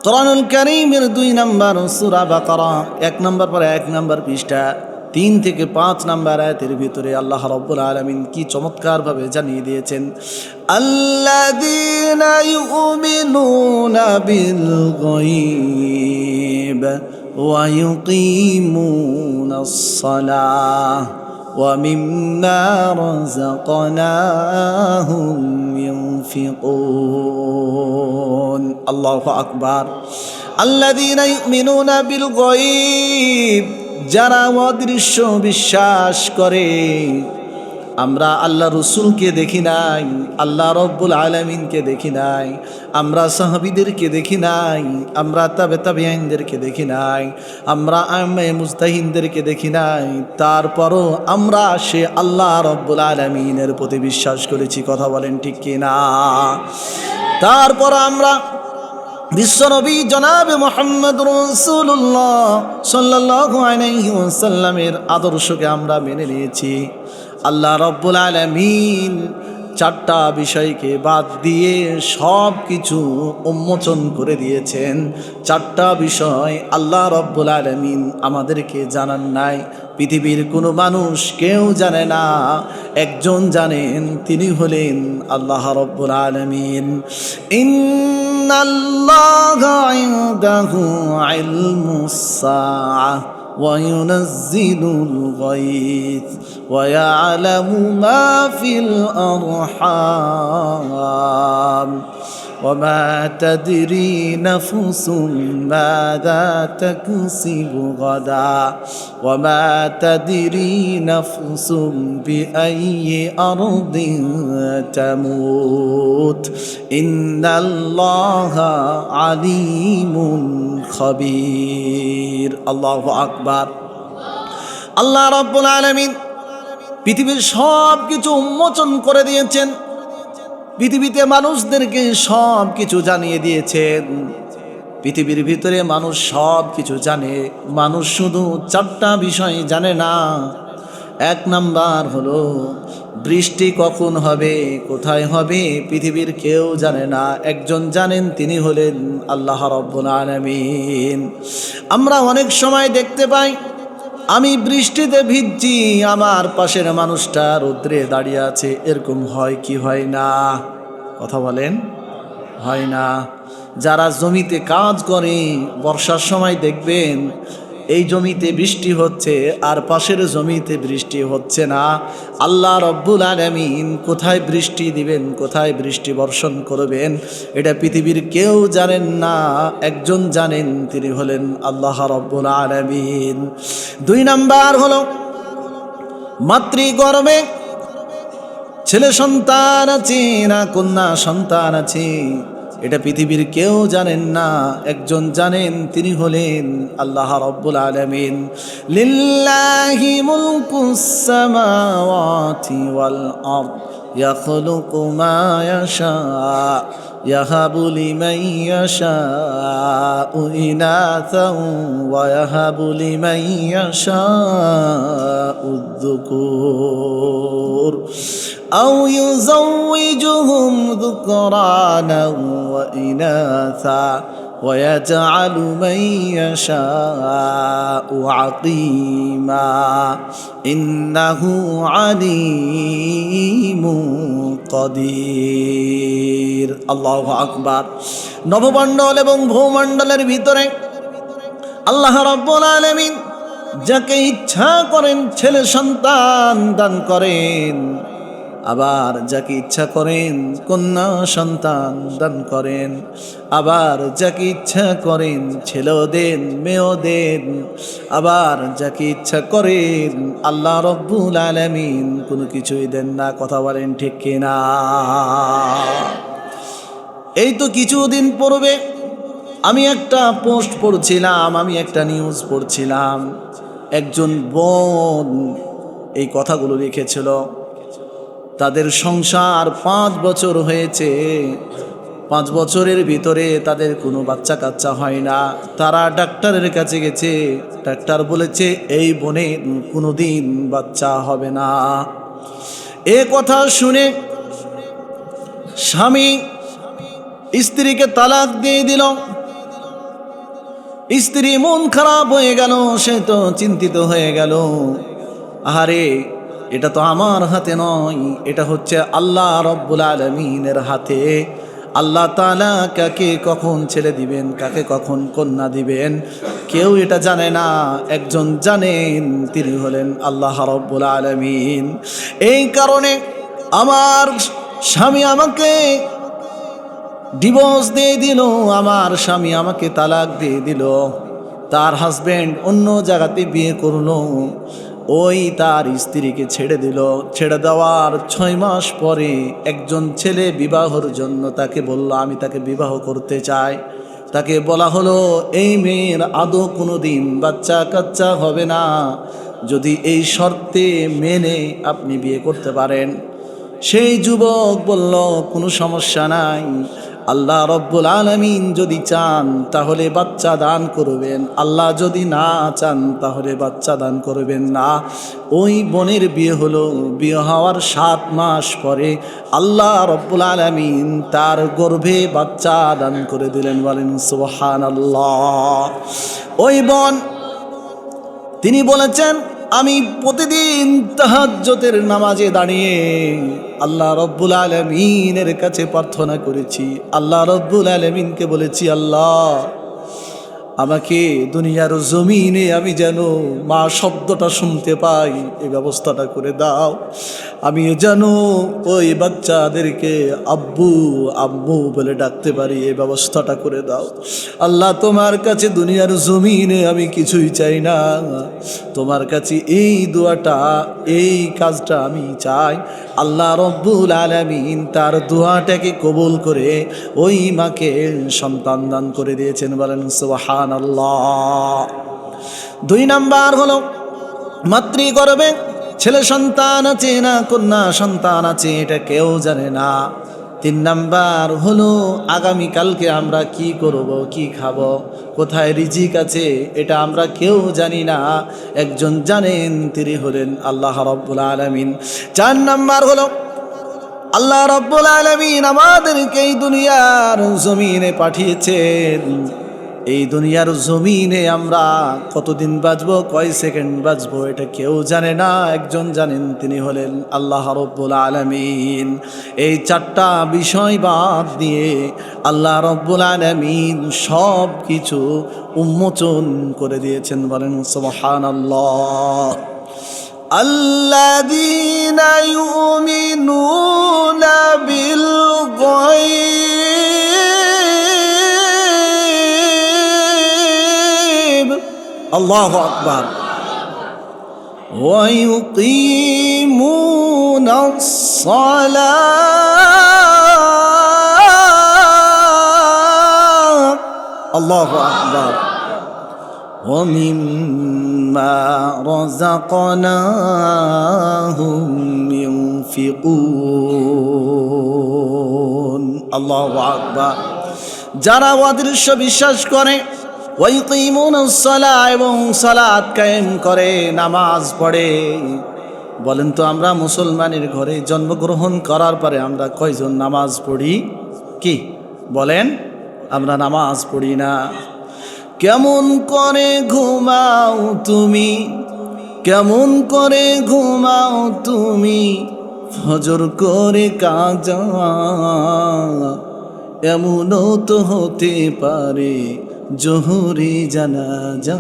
কোরআনুল কারীমের 2 নম্বর সূরা বাকারা 1 নম্বর পরে 1 নম্বর পৃষ্ঠা 3 থেকে 5 নম্বর আয়াতের ভিতরে আল্লাহ রাব্বুল আলামিন কি চমৎকার ভাবে জানিয়ে দিয়েছেন, আল্লাযীনা ইউমিনুনা বিল গায়ব ওয়া ইউকিমুনাস সালাহ ওয়া মিম্মা রাযাকনাহুম ইউনফিকুন। আল্লাহু আকবার। আল্লাযীনা ইউমিনুনা বিল গায়ব, যারা অদৃশ্য বিশ্বাস করে। আমরা আল্লাহ রসুলকে দেখি নাই, আল্লাহ রব্বুল আলামিনকে দেখি নাই, আমরা সাহাবীদেরকে দেখি নাই, আমরা তাবেঈনদেরকে দেখি নাই, আমরা আইম্মায়ে মুজতাহিদদেরকে দেখি নাই, তারপরও আমরা সে আল্লাহ রব্বুল আলামিনের প্রতি বিশ্বাস করেছি। কথা বলেন ঠিক কি না? তারপর আমরা বিশ্বনবী জনাবে মুহাম্মদ রাসূলুল্লাহ সাল্লাল্লাহু আলাইহি ওয়াসাল্লামের আদর্শকে আমরা মেনে নিয়েছি। আল্লাহ রব্বুল আলামিন 4টা বিষয়কে বাদ দিয়ে সব কিছু উন্মোচন করে দিয়েছেন। 4টা বিষয় আল্লাহ রব্বুল আলামিন আমাদেরকে জানান নাই, পৃথিবীর কোনো মানুষ কেউ জানে না, একজন জানেন, তিনি হলেন আল্লাহ রব্বুল আলামিন। ইন্নাল্লাহা ইনদাহু ইলমুস সাআহ وينزل الغيث ويعلم ما في الأرحام وما تدري نفس ماذا تكسب غدا وما تدري نفس بأي أرض تموت إن الله عليم خبير। الله أكبر। আল্লাহ রাব্বুল আলামিন পৃথিবীর সব কিছু উন্মোচন করে দিয়েছেন, পৃথিবীতে মানুষদেরকে সব কিছু জানিয়ে দিয়েছেন। পৃথিবীর ভিতরে মানুষ সব কিছু জানে, মানুষ শুধু 4টা বিষয় জানে না। 1 নাম্বার হলো বৃষ্টি কখন হবে, কোথায় হবে, পৃথিবীর কেউ জানে না, একজন জানেন, তিনি হলেন আল্লাহ রাব্বুল আলামিন। আমরা অনেক সময় দেখতে পাই আমি বৃষ্টিতে ভিজছি, আমার পাশের মানুষটা রৌদ্রে দাঁড়িয়ে আছে, এরকম হয় কি হয় না? কথা বলেন, হয় না? যারা জমিতে কাজ করে বর্ষার সময় দেখবেন এই জমিতে বৃষ্টি হচ্ছে আর পাশের জমিতে বৃষ্টি হচ্ছে না। আল্লাহ রব্বুল আলামিন কোথায় বৃষ্টি দিবেন, কোথায় বৃষ্টি বর্ষণ করবেন, এটা পৃথিবীর কেউ জানেন না, একজন জানেন, তিনি হলেন আল্লাহ রব্বুল আলামিন। 2 নাম্বার হলো মাতৃগর্ভে ছেলে সন্তান আছে না কন্যা সন্তান আছে, এটা পৃথিবীর কেউ জানেন না, একজন জানেন, তিনি হলেন আল্লাহ রব্বুল আলামিন। লিল্লাহি মুলকুস সামাওয়াতি ওয়াল আরদ ইয়াখলুকু মা ইয়াশা ইয়াহাবু লিমান ইয়াশাউ ইনাসান ওয়া ইয়াহাবু লিমান ইয়াশাউ যুকুর أو يزوجهم ذكرانا وإناثا ويجعل من يشاء عقيما إنه عليم قدير الله أكبر নবমণ্ডল এবং ভূমণ্ডলের ভিতরে আল্লাহ রাব্বুল আলামিন যাকে ইচ্ছা করেন ছেলে সন্তান দান করেন, আবার যাকে ইচ্ছা করেন কন্যা সন্তান দান করেন, আবার যাকে ইচ্ছা করেন ছেলেও দেন মেয়েও দেন, আবার যাকে ইচ্ছা করেন আল্লাহ রব্বুল আলামিন কোনো কিছুই দেন না। কথা বলেন ঠিক কিনা? এই তো কিছুদিন পূর্বে আমি একটা পোস্ট পড়ছিলাম, আমি একটা নিউজ পড়ছিলাম, একজন বোন এই কথাগুলো লিখেছিল। তাদের সংসার 5 বছর হয়েছে, 5 বছরের ভিতরে তাদের কোনো বাচ্চা কাচ্চা হয় না। তারা ডাক্তারের কাছে গেছে, ডাক্তার বলেছে এই বোনের কোনোদিন বাচ্চা হবে না। এ কথা শুনে স্বামী স্ত্রীকে তালাক দিয়ে দিল। স্ত্রী মন খারাপ হয়ে গেল, সে তো চিন্তিত হয়ে গেল, আহারে এটা তো আমার হাতে নয়, এটা হচ্ছে আল্লাহ রব্বুল আলামিনের হাতে। আল্লাহ তাআলা কাকে কখন ছেলে দিবেন, কাকে কখন কন্যা দিবেন, কেউ এটা জানে না, একজন জানেন, তিনি হলেন আল্লাহ রব্বুল আলামিন। এই কারণে আমার স্বামী আমাকে ডিভোর্স দিয়ে দিল, আমার স্বামী আমাকে তালাক দিয়ে দিল, তার হাজবেন্ড অন্য জায়গাতে বিয়ে করলো, ওই তার স্ত্রীকে ছেড়ে দিল। ছেড়ে দেওয়ার 6 মাস পরে একজন ছেলে বিবাহর জন্য তাকে বলল আমি তাকে বিবাহ করতে চাই। তাকে বলা হলো এই মেয়ের আদৌ কোনো দিন বাচ্চা কাচ্চা হবে না, যদি এই শর্তে মেনে আপনি বিয়ে করতে পারেন। সেই যুবক বলল কোনো সমস্যা নাই, আল্লাহ রব্বুল আলামিন যদি চান তাহলে বাচ্চা দান করবেন, আল্লাহ যদি না চান তাহলে বাচ্চা দান করবেন না। ওই বোনের বিয়ে হলো। বিয়ে হওয়ার 7 মাস পরে আল্লাহ রব্বুল আলামিন তার গর্ভে বাচ্চা দান করে দিলেন। বলেন সুবহানাল্লাহ। ওই বোন তিনি বলেছেন আমি প্রতিদিন তাহাজ্জুদের নামাজে দাঁড়িয়ে আল্লাহ রব্বুল আলামিনের কাছে প্রার্থনা করেছি, আল্লাহ রব্বুল আলামিনকে বলেছি আল্লাহ আমাকে দুনিয়ার জমিনে আমি যেন মা শব্দটা শুনতে পাই, এই ব্যবস্থাটা করে দাও। আমি যেন ওই বাচ্চাদেরকে আব্বু আম্মু বলে ডাকতে পারি, এই ব্যবস্থাটা করে দাও। আল্লাহ তোমার কাছে দুনিয়ার জমিনে আমি কিছুই চাই না, তোমার কাছে এই দোয়াটা এই কাজটা আমি চাই। আল্লাহ রব্বুল আলামিন তার দোয়াটাকে কবুল করে ওই মাকে সন্তান দান করে দিয়েছেন। বলেন সুবহানাল্লাহ। 2 নাম্বার হলো মাতৃগর্ভে ছেলে সন্তান আছে না কন্যা সন্তান আছে, এটা কেউ জানে না। 3 নাম্বার হলো আগামীকালকে আমরা কি করব, কি খাবো, কোথায় রিজিক আছে, এটা আমরা কেউ জানি না, একজন জানেন, তিনি হলেন আল্লাহ রব্বুল আলামিন। 4 নাম্বার হলো আল্লাহ রব্বুল আলামিন আমাদেরকে এই দুনিয়ার জমিনে পাঠিয়েছেন এই দুনিয়ার জমিনে আমরা কতদিন বাঁচবো, কয় সেকেন্ড বাঁচবো, এটা কেউ জানে না। একজন জানেন, তিনি হলেন আল্লাহ রব্বুল আলামিন। এই চারটা বিষয় বাদ দিয়ে আল্লাহ রব্বুল আলামিন সব কিছু উন্মোচন করে দিয়েছেন। বলেন সুবহানাল্লাহ। আল্লাযীনা ইউমিনুনা বিল গায়ব, আল্লাহু আকবার, ওয়া ইউকিমুনাস সালাত, আল্লাহু আকবার, وَمِمَّا رَزَقْنَاهُمْ يُنْفِقُونَ, আল্লাহু আকবার। যারা অদৃশ্য বিশ্বাস করে, ওয়াইকিমুনাস সালাহ, এবং সালাত কায়েম করে, নামাজ পড়ে। বলেন তো, আমরা মুসলমানের ঘরে জন্মগ্রহণ করার পরে আমরা কয়জন নামাজ পড়ি? কি বলেন? আমরা নামাজ পড়ি না। কেমন করে ঘুমাও তুমি, কেমন করে ঘুমাও তুমি, ফজর করে কাজা, এমনও তো হতে পারে জোহরে জানাজা,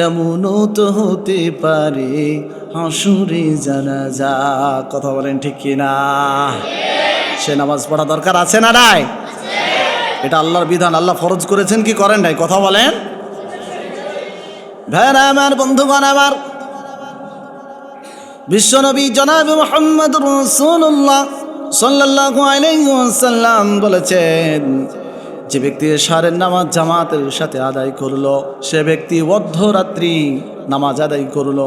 এমনও তো হতে পারে হাসুরে জানাজা। কথা বলেন ঠিক কিনা? সে নামাজ পড়া দরকার আছে না নাই? এটা আল্লাহর বিধান, আল্লাহ ফরজ করেছেন কি করেন নাই? কথা বলেন। ভাইরা আমার, বন্ধুগণ আমার, বিশ্বনবী জনাব মুহাম্মদুর রাসূলুল্লাহ সাল্লাল্লাহু আলাইহি ওয়াসাল্লাম বলেছেন, যে ব্যক্তি এশারের নামাজ জামাতের সাথে আদায় করলো, সে ব্যক্তি অর্ধরাত্রি নামাজ আদায় করলো।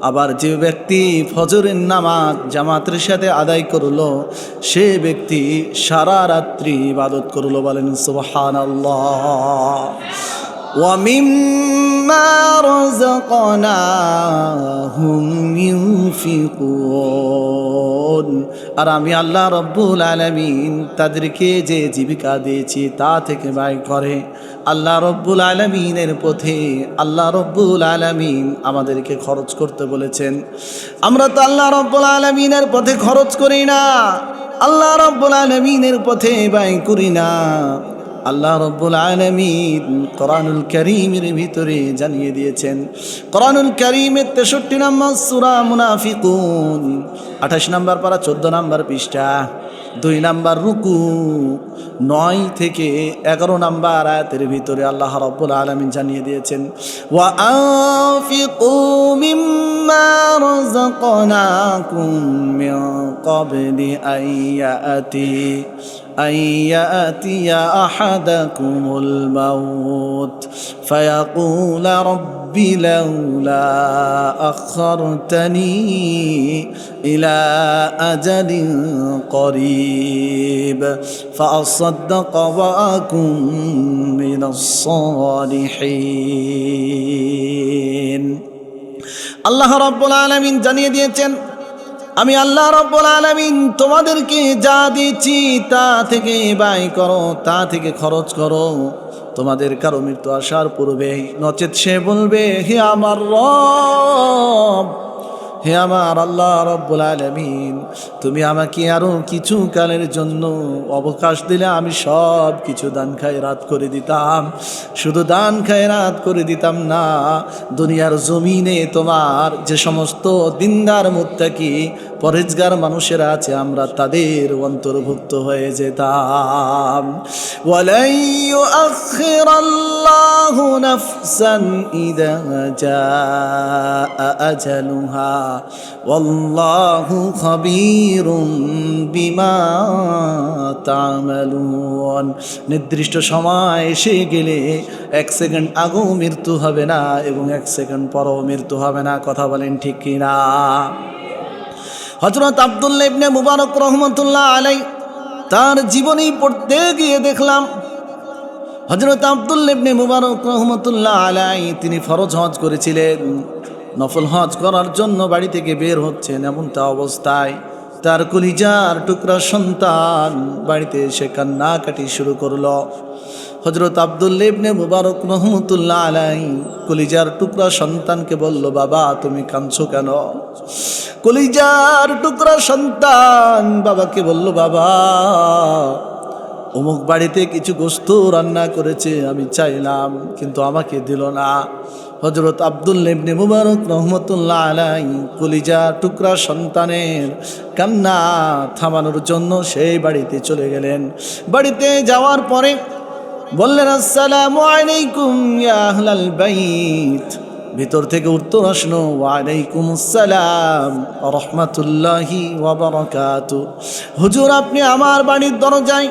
আবার যে ব্যক্তি ফজরের নামাজ জামাতের সাথে আদায় করলো, সে ব্যক্তি সারা রাত্রি ইবাদত করলো। বলেন সুবহানাল্লাহ। ওয়া মিম্মা রাযাকনাহুম ইউনফিকুন, আর আমি আল্লাহ রব্বুল আলামিন তাদেরকে যে জীবিকা দিয়েছি তা থেকে ব্যয় করে। আল্লাহ রব্বুল আলামিনের পথে আল্লাহ রব্বুল আলামিন আমাদেরকে খরচ করতে বলেছেন। আমরা তো আল্লাহ রব্বুল আলামিনের পথে খরচ করি না, আল্লাহ রব্বুল আলামিনের পথে ব্যয় করি না। আল্লাহ রব্বুল আলামিন কোরআনুল কারীমের ভিতরে জানিয়ে দিয়েছেন। কোরআনুল কারীমের 63 নম্বর সূরা মুনাফিকুন, 28 নম্বর পারা, 14 নম্বর পৃষ্ঠা, 2 নম্বর রুকু, 9 থেকে 11 নম্বর আয়াতের ভিতরে আল্লাহ রব্বুল আলামিন জানিয়ে দিয়েছেন, ওয়া আনফিকু মিম্মা রাযাকনাকুম মিন ক্বাবলি আইয়াতিয়া আহাদাকুমুল মাউত ফায়াকুলা রব্বি লাউলা আখারতানি ইলা আজালিন করিব ফাআসাদ্দাক ওয়া আকুম মিনাস সালিহিন। আল্লাহ রাব্বুল আলামিন জানিয়ে দিয়েছেন, আমি আল্লাহ রাব্বুল আলামিন তোমাদেরকে যা দিয়েছি তা থেকে ব্যয় করো, তা থেকে খরচ করো। তোমাদের কারো মৃত্যু আসার পূর্বে, নচেত সে বলবে, হে আমার রব, হে আমার আল্লাহ রব্বুল আলামিন, তুমি আমাকে আরো কিছু কালের জন্য অবকাশ দিলে আমি সব কিছু দান খায়রাত করে দিতাম। শুধু দান খায়রাত করে দিতাম না, দুনিয়ার জমিনে তোমার যে সমস্ত দিনদার মুত্তাকি পরেজগার মানুষেরা আছে, আমরা তাদের অন্তর্ভুক্ত হয়ে যেতাম। ওয়ালাই ইউআখিরাল্লাহু নাফসান ইযা জাআ আজালুহা ওয়াল্লাহু খাবীরুম বিমা তা'মালুন। নির্দিষ্ট সময় এসে গেলে 1 সেকেন্ড আগেও মৃত্যু হবে না এবং 1 সেকেন্ড পরও মৃত্যু হবে না। কথা বলেন ঠিক কিনা? হযরত আব্দুল্লাহ ইবনে মুবারক রহমাতুল্লাহ আলাইহি তার জীবনী পড়তে গিয়ে দেখলাম, হযরত আব্দুল্লাহ ইবনে মুবারক রহমাতুল্লাহ আলাইহি তিনি ফরজ হজ করেছিলেন। নফল হজ করার জন্য বাড়ি থেকে বের হচ্ছেন, এমনটা অবস্থায় তার কলিজার টুকরা সন্তান বাড়িতে এসে কান্নাকাটি শুরু করলো। হযরত আব্দুল্লাহ ইবনে মুবারক রহমতুল্লাহ আলাইহি কলিজার টুকরা সন্তানকে বলল, বাবা তুমি কাঁদছো কেন? কলিজার টুকরা সন্তান বাবাকে বলল, বাবা অমুক বাড়িতে কিছু গোশত রান্না করেছে, আমি চাইলাম কিন্তু আমাকে দিল না। হযরত আব্দুল্লাহ ইবনে মুবারক রহমতুল্লাহ আলাইহি কলিজা টুকরা সন্তানের কান্না থামানোর জন্য সেই বাড়িতে চলে গেলেন। বাড়িতে যাওয়ার পরে বললেন, আসসালামু আলাইকুম ইয়া আহলাল বাইত। ভিতর থেকে উত্তর আসলো, ওয়ালাইকুম আসসালাম ওয়া রাহমাতুল্লাহি ওয়া বারাকাতুহু। হুজুর আপনি আমার বাড়ির দরজায়,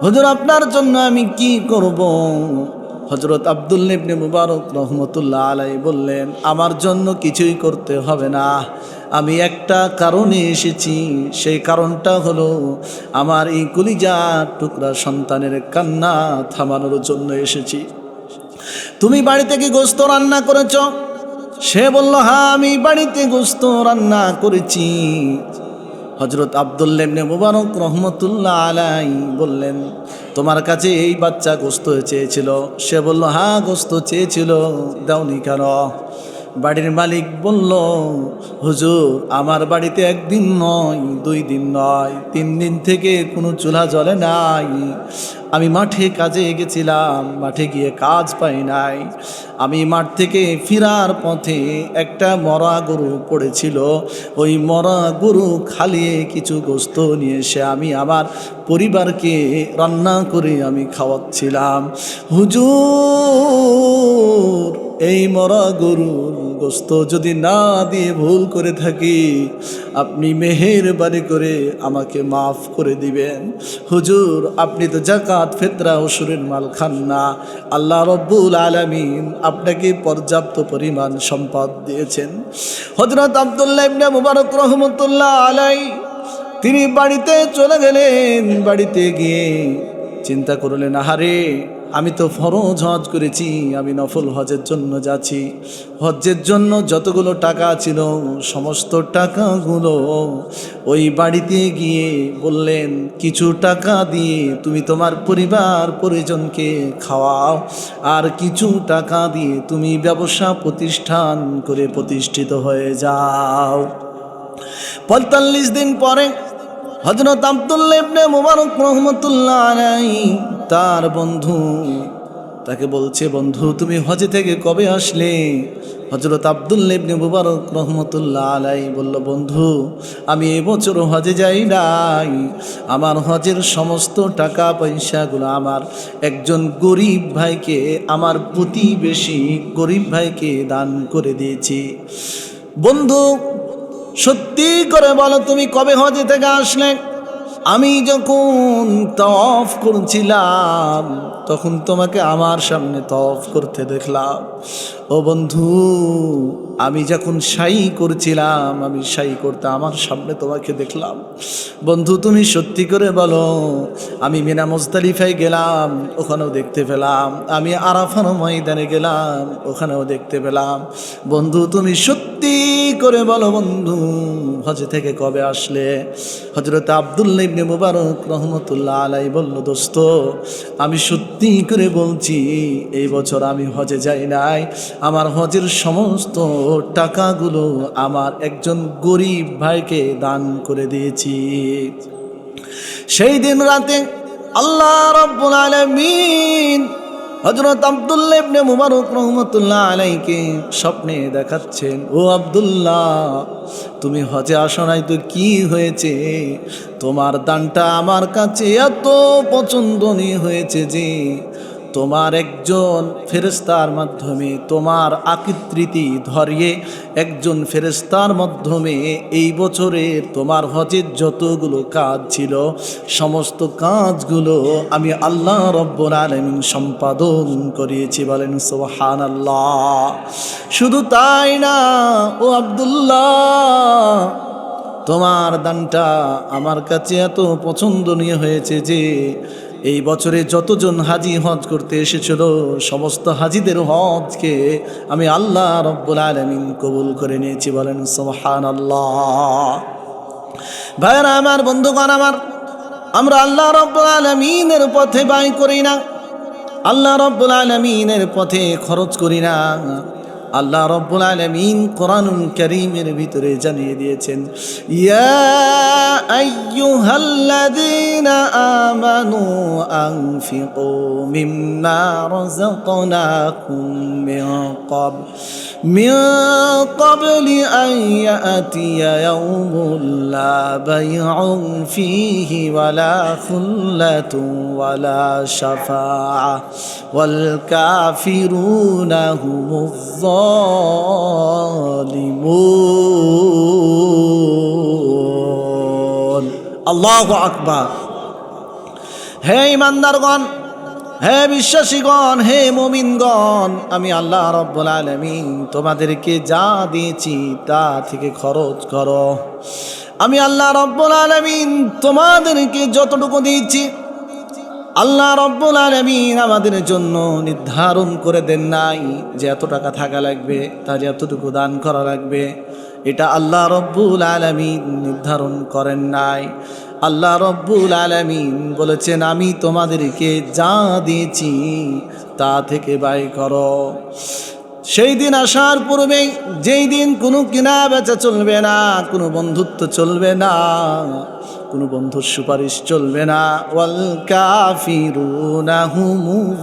হুজুর আপনার জন্য আমি কি করব? হযরত আব্দুল্লাহ ইবনে মুবারক রহমতুল্লাহ আলাইহি বললেন, আমার জন্য কিছুই করতে হবে না, আমি একটা কারণে এসেছি। সেই কারণটা হলো আমার এই কলিজার টুকরা সন্তানের কান্না থামানোর জন্য এসেছি। তুমি বাড়িতে কি গোশত রান্না করেছ? সে বলল, হ্যাঁ আমি বাড়িতে গোশত রান্না করেছি। হযরত আব্দুল্লাহ ইবনে মুবারক রহমতুল্লাহ আলাইহি বললেন, তোমার কাছে এই বাচ্চা গোশত চেয়েছিল? সে বলল, হ্যাঁ গোশত চেয়েছিল, দাওনি কেন? বাড়ির মালিক বলল, হুজুর আমার বাড়িতে একদিন নয়, 2 দিন নয়, 3 দিন থেকে কোনো চুলা জ্বলে নাই। আমি মাঠে কাজে গেছিলাম, মাঠে গিয়ে কাজ পাই নাই। আমি মাঠ থেকে ফেরার পথে একটা মরা গরু পড়েছিল, ওই মরা গরু খালিয়ে কিছু গোশত নিয়ে এসে আমি আমার পরিবারকে রান্না করে আমি খাওয়াচ্ছিলাম। হুজুর এই মরা গরুর গোশত যদি না দিয়ে ভুল করে থাকি, আপনি মেহেরবানি করে আমাকে মাফ করে দিবেন। হুজুর আপনি তো যাকাত ফিতরা উশুরের মাল খান না, আল্লাহ রব্বুল আলামিন আপনাকে পর্যাপ্ত পরিমাণ সম্পদ দিয়েছেন। হযরত আব্দুল্লাহ ইবনে মুবারক রহমতুল্লাহ আলাইহি তিনি বাড়িতে চলে গেলেন। বাড়িতে গিয়ে চিন্তা করলেন, আহারে আমি তো ফরজ হজ করেছি, আমি নফল হজের জন্য যাচ্ছি। হজ্জের জন্য যতগুলো টাকা ছিল সমস্ত টাকাগুলো ওই বাড়িতে গিয়ে বললেন, কিছু টাকা দিয়ে তুমি তোমার পরিবার পরিজনকে খাওয়াও, আর কিছু টাকা দিয়ে তুমি ব্যবসা প্রতিষ্ঠান করে প্রতিষ্ঠিত হয়ে যাও। 45 দিন পরে হযরত আব্দুল্লাহ ইবনে মুবারক রহমতুল্লাহ আলাইহি তার বন্ধু তাকে বলছে, বন্ধু তুমি হজে থেকে কবে আসলে? হযরত আব্দুল্লাহ ইবনে মুবারক রহমতুল্লাহ আলাইহি বলল, বন্ধু আমি এবছর হজে যাই নাই, আমার হজের সমস্ত টাকা পয়সাগুলো আমার একজন গরিব ভাইকে, আমার প্রতিবেশী গরিব ভাইকে দান করে দিয়েছি। বন্ধু সত্যি করে বলো তুমি কবে হজে থেকে আসলে? আমি যখন তওয়াফ করছিলাম তখন তোমাকে আমার সামনে তওয়াফ করতে দেখলাম। ও বন্ধু আমি যখন সাই করছিলাম, আমি সাই করতে আমার সামনে তোমাকে দেখলাম। বন্ধু তুমি সত্যি করে বলো, আমি মিনা মুজদালিফায় গেলাম, ওখানেও দেখতে পেলাম, আমি আরাফার ময়দানে গেলাম, ওখানেও দেখতে পেলাম। বন্ধু তুমি সত্যি করে বলো, বন্ধু হজে থেকে কবে আসলে? হযরত আব্দুল্লাহ ইবনে মুবারক রহমতুল্লাহ আলাইহি বলল, দোস্ত আমি সত্যি করে বলছি এই বছর আমি হজে যাই নাই, আমার হজের সমস্ত টাকাগুলো আমার একজন গরিব ভাইকে দান করে দিয়েছি। সেই দিন রাতে আল্লাহ রাব্বুল আলামিন হযরত আব্দুল্লাহ ইবনে মুবারক রহমতুল্লাহ আলাইহিকে স্বপ্নে দেখাচ্ছেন, ও আব্দুল্লাহ তুমি হজে আসো নাই তো কি হয়েছে? তোমার দানটা আমার কাছে এত পছন্দনীয় হয়েছে যে তোমার একজন ফেরেশতার মাধ্যমে, তোমার আকৃতি ধরিয়ে একজন ফেরেশতার মাধ্যমে এই বছরের তোমার হজের যতগুলো কাজ ছিল সমস্ত কাজগুলো আমি আল্লাহ রব্বুল আলামিন সম্পাদন করিয়েছি। বলেন সুবহানাল্লাহ। শুধু তাই না ও আব্দুল্লাহ, তোমার দানটা আমার কাছে এত পছন্দনীয় হয়েছে যে এই বছরে যতজন হাজি হজ করতে এসেছিল সমস্ত হাজিদের হজকে আমি আল্লাহ রব্বুল আলামিন কবুল করে নিয়েছি। বলেন সুবহানাল্লাহ। ভাইরা আমার, বন্ধুগণ আমার, আমরা আল্লাহ রব্বুল আলামিনের পথে ব্যয় করি না, আল্লাহ রাব্বুল আলামিনের পথে খরচ করি না। আল্লাহ রাব্বুল আলামিন কোরআনুল কারীমের ভিতরে জানিয়ে দিয়েছেন, ইয়া আইয়ুহাল্লাযীনা আমানু আনফিকু মিম্মা রাযাকনাকুম মিন ক্বাবলি আন ইয়াতিয়া ইয়াউমুন লা বাইউন ফীহি ওয়ালা খুল্লাতুন ওয়ালা শাফাআ ওয়াল কাফিরুনা হুমুয জালিমুন। আল্লাহু আকবার। হে ইমানদারগণ, হে বিশ্বাসীগণ, হে মুমিনগণ, আমি আল্লাহ রাব্বুল আলামিন তোমাদেরকে যা দিয়েছি তা থেকে খরচ করো। আমি আল্লাহ রাব্বুল আলামিন তোমাদেরকে যতটুকু দিয়েছি, আল্লাহ রাব্বুল আলামিন আমাদের জন্য নির্ধারণ করে দেন নাই যে এত টাকা থাকা লাগবে, তার এতটুকু দান করা লাগবে। এটা আল্লাহ রাব্বুল আলামিন নির্ধারণ করেন নাই। আল্লাহ রাব্বুল আলামিন বলেছেন, আমি তোমাদেরকে যা দিয়েছি তা থেকে ব্যয় করো। সেই দিন আসার পূর্বে, যেই দিন কোনো কেনা বেচা চলবে না, কোনো বন্ধুত্ব চলবে না, কোনো বন্ধুর সুপারিশ চলবে না। ওয়াল কাফিরুনা হুমুয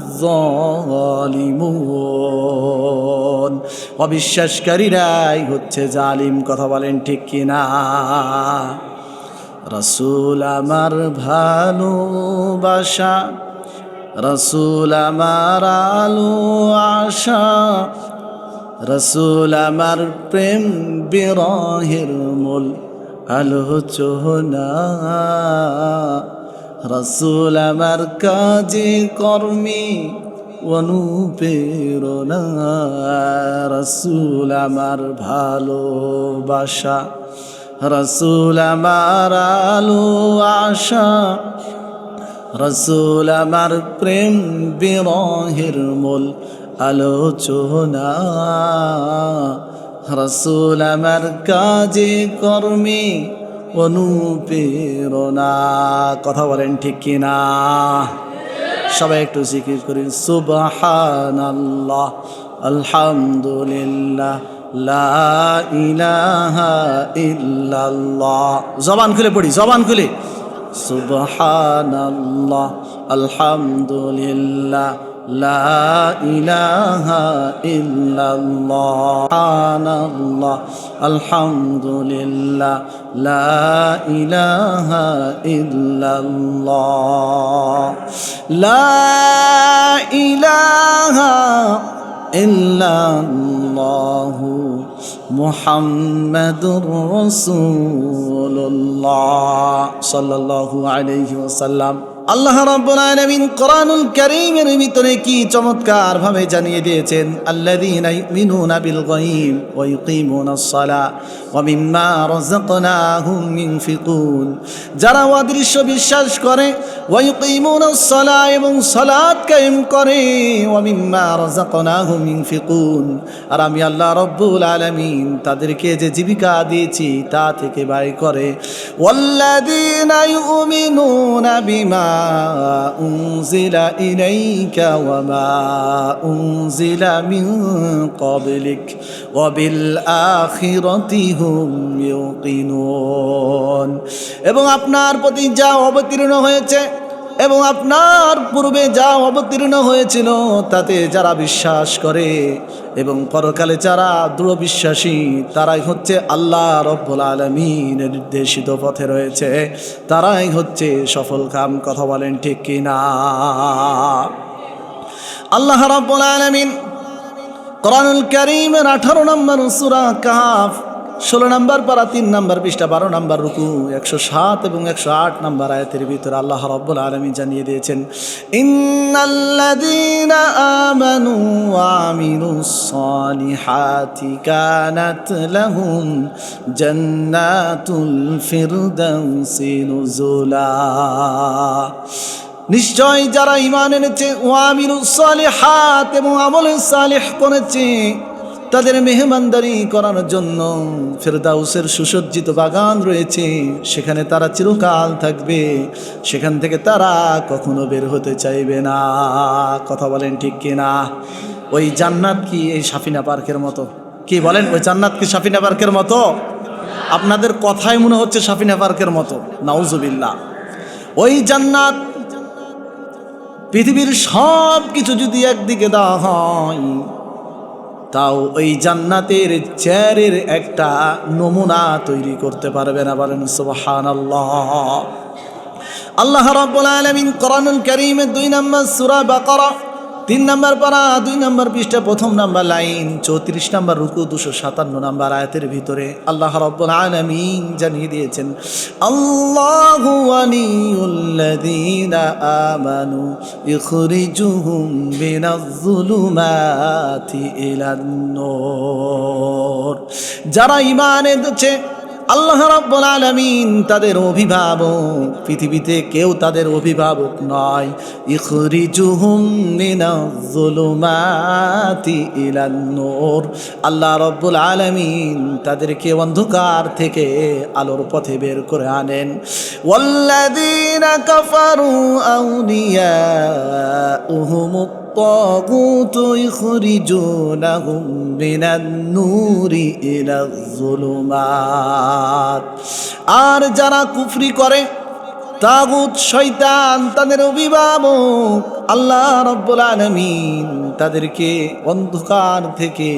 জালিমুন। অবিশ্বাসকারীরাই হচ্ছে জালিম। কথা বলেন ঠিক কিনা? রাসূল আমার ভালোবাসা, রাসূল আমার আলো আশা, রাসূল আমার প্রেম বিরহের মূল আলোচনা, রাসূল আমার কাজে কর্মে অনুপ্রেরণা, রাসূল আমার ভালোবাসা, রাসূল আমার আলো আশা, রাসূল আমার প্রেম বিরহের মূল আলোচনা, রাসূল আমার কাজে কর্মে অনুপ্রেরণা। কথা বলেন ঠিক কিনা? সবাই একটু জিকির করি, সুবহানাল্লাহ, আলহামদুলিল্লাহ, লা ইলাহা ইল্লাল্লাহ। জবান খুলে পড়ি, জবান খুলে। সুবহানাল্লাহ, আলহামদুলিল্লাহ, লা ইলাহা ইল্লাল্লাহ। সুবহানাল্লাহ, আলহামদুলিল্লাহ, লা ইলাহা ইল্লাল্লাহ। লা ইলাহা ইল্লাল্লাহু মুহাম্মাদুর রাসূলুল্লাহ সাল্লাল্লাহু আলাইহি ওয়াসাল্লাম। আল্লাহ রাব্বুল আলামিন কোরআনুল কারীমের ভিতরে কি চমৎকার ভাবে জানিয়ে দিয়েছেন, আল্লাযীনা ইউমিনুনা বিল গায়ব ওয়া ইউকিমুনাস সালাহ ওয়া মিম্মা রাযাকনাহুম ইউনফিকুন। যারা অদৃশ্য বিশ্বাস করে, ওয়া ইউকিমুনাস সালাহ, এবং সালাত কায়েম করে, ওয়া মিম্মা রাযাকনাহুম ইউনফিকুন, আর আমি আল্লাহ রাব্বুল আলামিন তাদেরকে যে জীবিকা দিয়েছি তা থেকে ব্যয় করে। ওয়াল্লাযীনা ইউমিনুনা বিমা উনজিলা ইলাইকা ওয়া মা উনজিলা মিন ক্বাবলিক ওয়া বিল আখিরাতি হুম ইউকিনুন। এবং আপনার প্রতি যা অবতীর্ণ হয়েছে এবং আপনার পূর্বে যা অবতীর্ণ হয়েছিল তাতে যারা বিশ্বাস করে এবং পরকালে যারা দৃঢ় বিশ্বাসী, তারাই হচ্ছে আল্লাহ রাব্বুল আলামিনের নির্দেশিত পথে রয়েছে, তারাই হচ্ছে সফলকাম। কথা বলেন ঠিক কিনা? আল্লাহ রাব্বুল আলামিন কোরআনুল কারীমের 18 নম্বর সূরা কাহফ 16 নম্বর পারা 3 নম্বর পৃষ্ঠা 12 নম্বর রুকু 107 এবং 108 নম্বর আয়াতের ভিতরে আল্লাহ রাব্বুল আলামিন জানিয়ে দিয়েছেন, ইন্নাল্লাযীনা আমানু ওয়া আমিলুস সালিহাতি কানাত লাহুম জান্নাতুল ফিরদাউসি নুজুলা। নিশ্চয় যারা ঈমান এনেছে, ওয়া আমিলুস সালিহাত, এবং আমল সালিহ করেছে, তাদের মেহমানদারি করার জন্য ফেরদাউসের সুসজ্জিত বাগান রয়েছে, সেখানে তারা চিরকাল থাকবে, সেখান থেকে তারা কখনো বের হতে চাইবে না। কথা বলেন ঠিক কিনা? ওই জান্নাত কি এই সাফিনা পার্কের মতো? কি বলেন, ওই জান্নাত কি সাফিনা পার্কের মতো? আপনাদের কথাই মনে হচ্ছে সাফিনা পার্কের মতো। নাউজুবিল্লাহ। ওই জান্নাত, পৃথিবীর সব কিছু যদি একদিকে দেওয়া হয়, তাও ওই জান্নাতের চেয়ারের একটা নমুনা তৈরি করতে পারবে না। বলেন সুবহানাল্লাহ। আল্লাহ রাব্বুল আলামিন কোরআনুল কারীমের 2 নম্বর সূরা বাকারা 3 নম্বর পারা 2 নম্বর পৃষ্ঠা 1 নম্বর লাইন 34 নম্বর রুকু 257 নম্বর আয়াতের ভিতরে আল্লাহ রাব্বুল আলামিন জানিয়ে দিয়েছেন, আল্লাহু ওয়ালিয়ুল্লাযীনা আমানু ইখরিজুহুম মিনাজ-যুলুমাতি ইলান-নূর। যারা ঈমান এনেছে আল্লাহ রাব্বুল আলামিন তাদের অভিভাবক, পৃথিবীতে কেউ তাদের অভিভাবক নয়। ইখরিজুহুম মিনাজ-যুলুমাতি ইলান-নূর, আল্লাহ রাব্বুল আলামিন তাদেরকে অন্ধকার থেকে আলোর পথে বের করে আনেন। ওয়াল্লাযীনা কাফারু আউলিয়াউহুমুত الطاغوت يخرجونهم من النور إلى الظلمات। আর যারা কুফরি করে, তাগুত শয়তান তাদের অভিভাবক, আল্লাহ রাব্বুল আলামিন তাদেরকে অন্ধকার থেকে,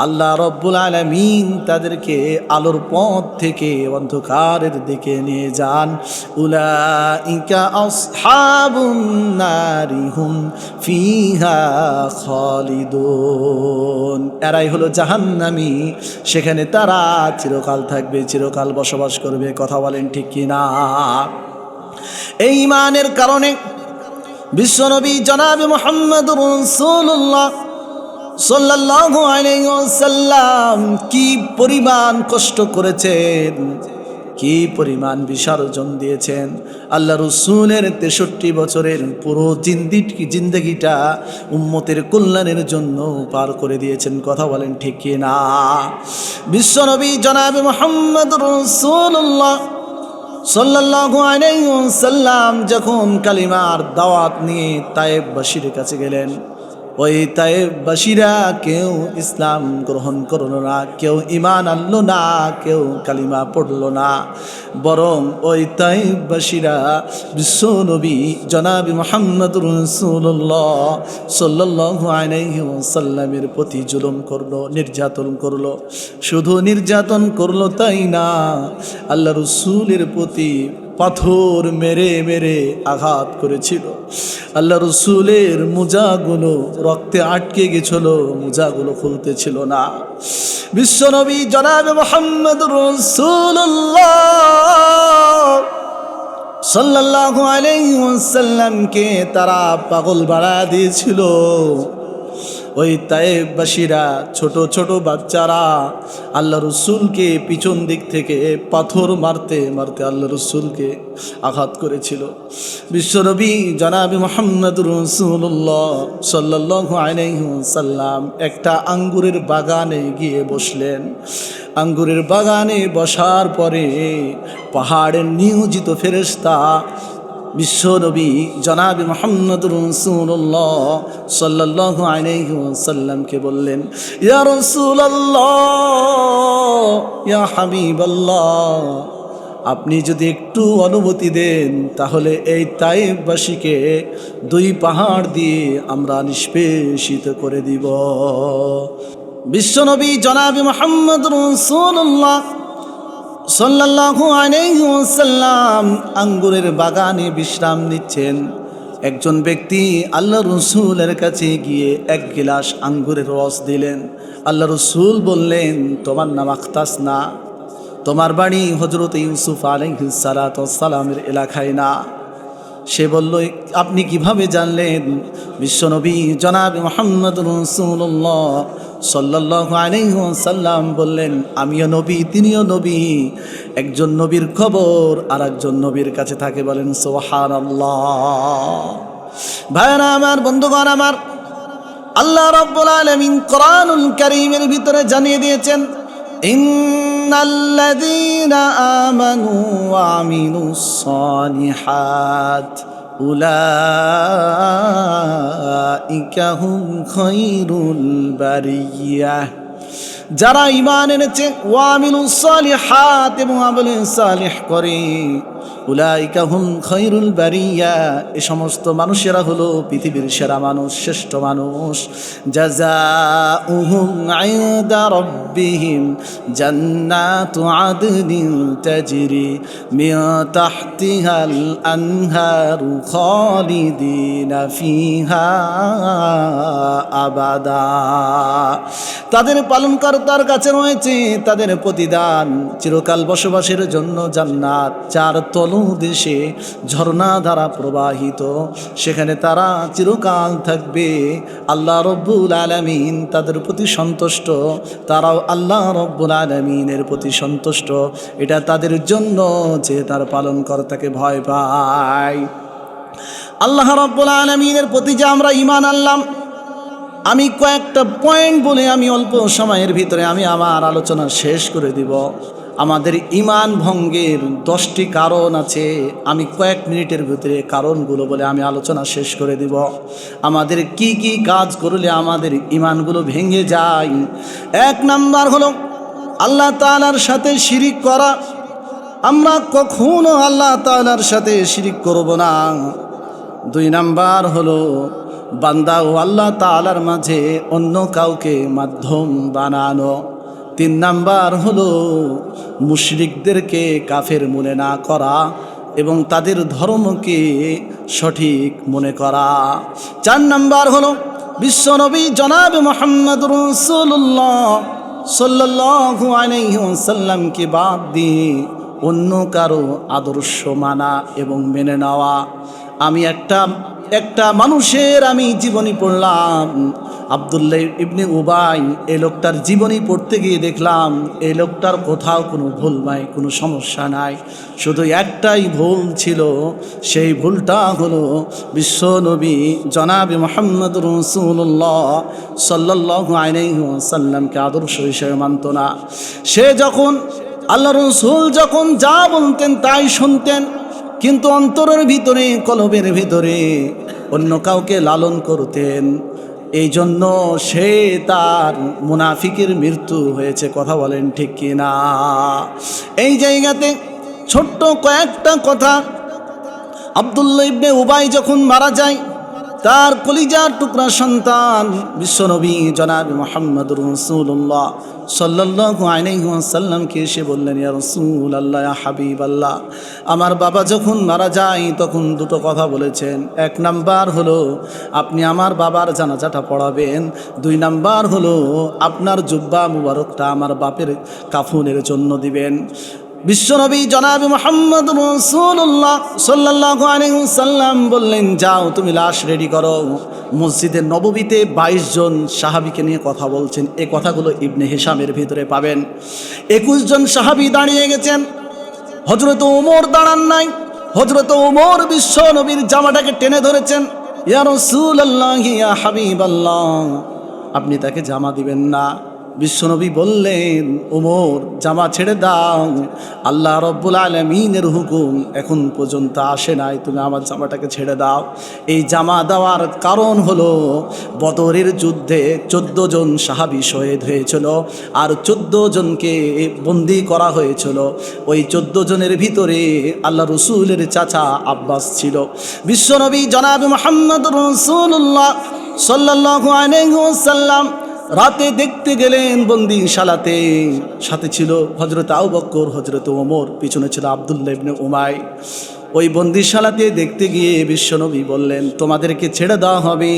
আল্লাহ রাব্বুল আলামিন তাদেরকে আলোর পথ থেকে অন্ধকারের দিকে নিয়ে যান। উলাইকা আসহাবুন নারি হুম ফিহা খালিদুন। এরাই হলো জাহান্নামী, সেখানে তারা চিরকাল থাকবে, চিরকাল বসবাস করবে। কথা বলেন ঠিক কিনা? এই ঈমানের কারণে বিশ্বনবী জনাবে মুহাম্মদুর রাসূলুল্লাহ সাল্লাল্লাহু আলাইহি ওয়াসাল্লাম কি পরিমাণ কষ্ট করেছেন, কি পরিমাণ বিসর্জন দিয়েছেন। আল্লাহ রসুলের 63 বছরের পুরো জিন্দগিটা উম্মতের কল্যাণের জন্য পার করে দিয়েছেন। কথা বলেন ঠিক কিনা? বিশ্বনবী জনাবে মুহাম্মদুর রাসূলুল্লাহ সাল্লাল্লাহু আলাইহি ওয়াসাল্লাম যখন কালিমার দাওয়াত নিয়ে তায়েববাসীর কাছে গেলেন, ওই তায়েববাসীরা কেউ ইসলাম গ্রহণ করলো না, কেউ ঈমান আনলো না, কেউ কালিমা পড়লো না, বরং ওই তায়েববাসীরা বিশ্বনবী জনাবি মুহাম্মদুর রাসূলুল্লাহ সাল্লাল্লাহু আলাইহি ওয়াসাল্লামের প্রতি জুলুম করলো, নির্যাতন করলো। শুধু নির্যাতন করলো তাই না, আল্লাহ রসুলের প্রতি পাথর মেরে মেরে আঘাত করেছিল। আল্লাহ রসুলের মোজাগুলো রক্তে আটকে গেছিল, মোজাগুলো খুলতেছিল না। বিশ্বনবী জনাবে মুহাম্মদুর রাসূলুল্লাহ সাল্লাল্লাহু আলাইহি ওয়াসাল্লামকে তারা পাগল বাড়া দিয়েছিল। ওই তায়েববাসীরা ছোট ছোট বাচ্চারা আল্লাহ রসুলকে পিছন দিক থেকে পাথর মারতে মারতে আল্লাহ রসুলকে আঘাত করেছিল। বিশ্বনবী জনাবে মুহাম্মদুর রাসূলুল্লাহ সাল্লাল্লাহু আলাইহি ওয়াসাল্লাম একটা আঙ্গুরের বাগানে গিয়ে বসলেন। আঙ্গুরের বাগানে বসার পরে পাহাড়ের নিয়োজিত ফেরেশতা বিশ্বনবী জনাবে মুহাম্মদুর রাসূলুল্লাহ সাল্লাল্লাহু আলাইহি ওয়াসাল্লামকে বললেন, ইয়া রাসূলুল্লাহ, ইয়া হাবিবাল্লাহ, আপনি যদি একটু অনুমতি দেন তাহলে এই তায়েববাসীকে 2 পাহাড় দিয়ে আমরা নিষ্পেষিত করে দিব। বিশ্বনবী জনাবে মুহাম্মদুর রাসূলুল্লাহ সাল্লাল্লাহু আলাইহি ওয়াসাল্লাম আঙ্গুরের বাগানে বিশ্রাম নিচ্ছেন। একজন ব্যক্তি আল্লাহ রসুলের কাছে গিয়ে 1 গিলাস আঙ্গুরের রস দিলেন। আল্লাহ রসুল বললেন, তোমার নাম আখতাস না? তোমার বাড়ি হযরত ইউসুফ আলাইহিস সালাতু ওয়াস সালামের এলাকায় না? সে বলল, আপনি কিভাবে জানলেন? বিশ্বনবী জনাবে মুহাম্মদুর রাসূলুল্লাহ সাল্লাল্লাহু আলাইহি ওয়াসাল্লাম বললেন, আমিও নবী, তিনিও নবী। একজন নবীর খবর আর একজন নবীর কাছে থাকে। বলেন সুবহানাল্লাহ। ভাইরা আমার, বন্ধুগণ আমার, আল্লাহ রাব্বুল আলামিন কোরআনুল কারীমের ভিতরে জানিয়ে দিয়েছেন, ইন্নাল্লাযীনা আমানু ওয়া আমিলুস সালিহাত উলাইকা হুম খায়রুল বারিয়াহ। যারা ঈমান এনেছে ওয়া আমিলুস সালিহাত এবং আমলে সালিহ করে, উলাইকা হুম খায়রুল বারিয়া, এই সমস্ত মানুষেরা হলো পৃথিবীর সেরা মানুষ, শ্রেষ্ঠ মানুষ। জাযাউহুম ইনদা রাব্বিহিম জান্নাতু আদনিন তাজরি মিন তাহতিহাল আনহারু খালিদিনা ফিহা আবাদা। তাদের পালনকর্তার কাছে রয়েছে তাদের প্রতিদান, চিরকাল বসবাসের জন্য জান্নাত, যার তলদেশে ঝর্ণা দ্বারা প্রবাহিত, সেখানে তারা চিরকাল থাকবে। আল্লাহ রব্বুল আলামিন তাদের প্রতি সন্তুষ্ট, তারাও আল্লাহ রব্বুল আলামিনের প্রতি সন্তুষ্ট। এটা তাদের জন্য যে তার পালনকর্তাকে ভয় পায়। আল্লাহ রব্বুল আলামিনের প্রতি যে আমরা ঈমান আনলাম, আমি কয়েকটা পয়েন্ট বলে আমি অল্প সময়ের ভিতরে আমি আমার আলোচনা শেষ করে দিব। আমাদের ঈমান ভঙ্গের 10টি কারণ আছে, আমি কয়েক মিনিটের ভিতরে কারণগুলো বলে আমি আলোচনা শেষ করে দিব। আমাদের কি কি কাজ করলে আমাদের ঈমানগুলো ভেঙে যায়। 1 নাম্বার হলো আল্লাহ তাআলার সাথে শিরিক করা। আমরা কখনো আল্লাহ তাআলার সাথে শিরিক করব না। 2 নাম্বার হলো বান্দা ও আল্লাহ তাআলার মাঝে অন্য কাউকে মাধ্যম বানানো। 3 নাম্বার হলো মুশরিকদেরকে কাফের মনে না করা এবং তাদের ধর্মকে সঠিক মনে করা। 4 নাম্বার হলো বিশ্বনবী জনাব মুহাম্মদুর রাসূলুল্লাহ সাল্লাল্লাহু আলাইহি ওয়াসাল্লামকে বাদ দিয়ে অন্য কারো আদর্শ মানা এবং মেনে নেওয়া। আমি একটা মানুষের আমি জীবনী পড়লাম, আব্দুল্লাহ ইবনে উবাই। এই লোকটার জীবনী পড়তে গিয়ে দেখলাম এই লোকটার কোথাও কোনো ভুল নাই, কোনো সমস্যা নাই, শুধু একটাই ভুল ছিল। সেই ভুলটা হলো বিশ্বনবী জনাবে মুহাম্মদুর রাসূলুল্লাহ সাল্লাল্লাহু আলাইহি ওয়াসাল্লামকে আদর্শ হিসেবে মানত না। সে যখন আল্লাহ রাসূল যখন যা বলতেন তাই শুনতেন, কিন্তু অন্তরের ভিতরে কলবের ভিতরে অন্য কাউকে লালন করতেন। এই জন্য সে তার মুনাফিকের মৃত্যু হয়েছে। কথা বলেন ঠিক কি না? এই জায়গাতে ছোট্ট কয়েকটা কথা। আব্দুল্লাহ ইবনে উবাই যখন মারা যায়, তার কলিজার টুকরা সন্তান বিশ্বনবী জনাব মুহাম্মদুর রাসূলুল্লাহ সাল্লাল্লাহু আলাইহি ওয়াসাল্লামকে এসে বললেন, ইয়া রাসূলুল্লাহ, ইয়া হাবিবাল্লাহ, আমার বাবা যখন মারা যায় তখন 2টো কথা বলেছেন। 1 নাম্বার হলো আপনি আমার বাবার জানাজাটা পড়াবেন। 2 নাম্বার হলো আপনার জুব্বা মুবারকটা আমার বাপের কাফনের জন্য দিবেন। বিশ্বনবী জনাব মুহাম্মদুর রাসূলুল্লাহ সাল্লাল্লাহু আলাইহি ওয়াসাল্লাম বললেন, যাও তুমি লাশ রেডি করো। মসজিদে নববীতে 22 জন সাহাবীকে নিয়ে কথা বলছেন। এই কথাগুলো ইবনে হিশামের ভিতরে পাবেন। 21 জন সাহাবী দাঁড়িয়ে গেছেন, হযরত ওমর দাঁড়ান নাই। হযরত ওমর বিশ্বনবীর জামাটাকে টেনে ধরেছেন, ইয়া রাসূলুল্লাহ, ইয়া হাবিবাল্লাহ, আপনি তাকে জামা দিবেন না। বিশ্বনবী বললেন, ওমর জামা ছেড়ে দাও, আল্লাহ রব্বুল আলামিনের হুকুম এখন পর্যন্ত আসে নাই, তুমি আমার জামাটাকে ছেড়ে দাও। এই জামা দেওয়ার কারণ হলো বদরের যুদ্ধে 14 জন সাহাবী শহীদ হয়েছিল আর 14 জনকে বন্দী করা হয়েছিল। ওই 14 জনের ভিতরে আল্লাহ রসুলের চাচা আব্বাস ছিল। বিশ্বনবী জনাব মুহাম্মদুর রাসূলুল্লাহ সাল্লাল্লাহু আলাইহি ওয়াসাল্লাম রাতে দেখতে গেলেন বন্দিশালাতে। সাথে ছিল হযরত আবু বকর, হযরত ওমর, পিছনে ছিল আব্দুল্লাহ ইবনে উমাই। ওই বন্দিশালাতে দেখতে গিয়ে বিশ্বনবী বললেন, তোমাদেরকে ছেড়ে দেওয়া হবে।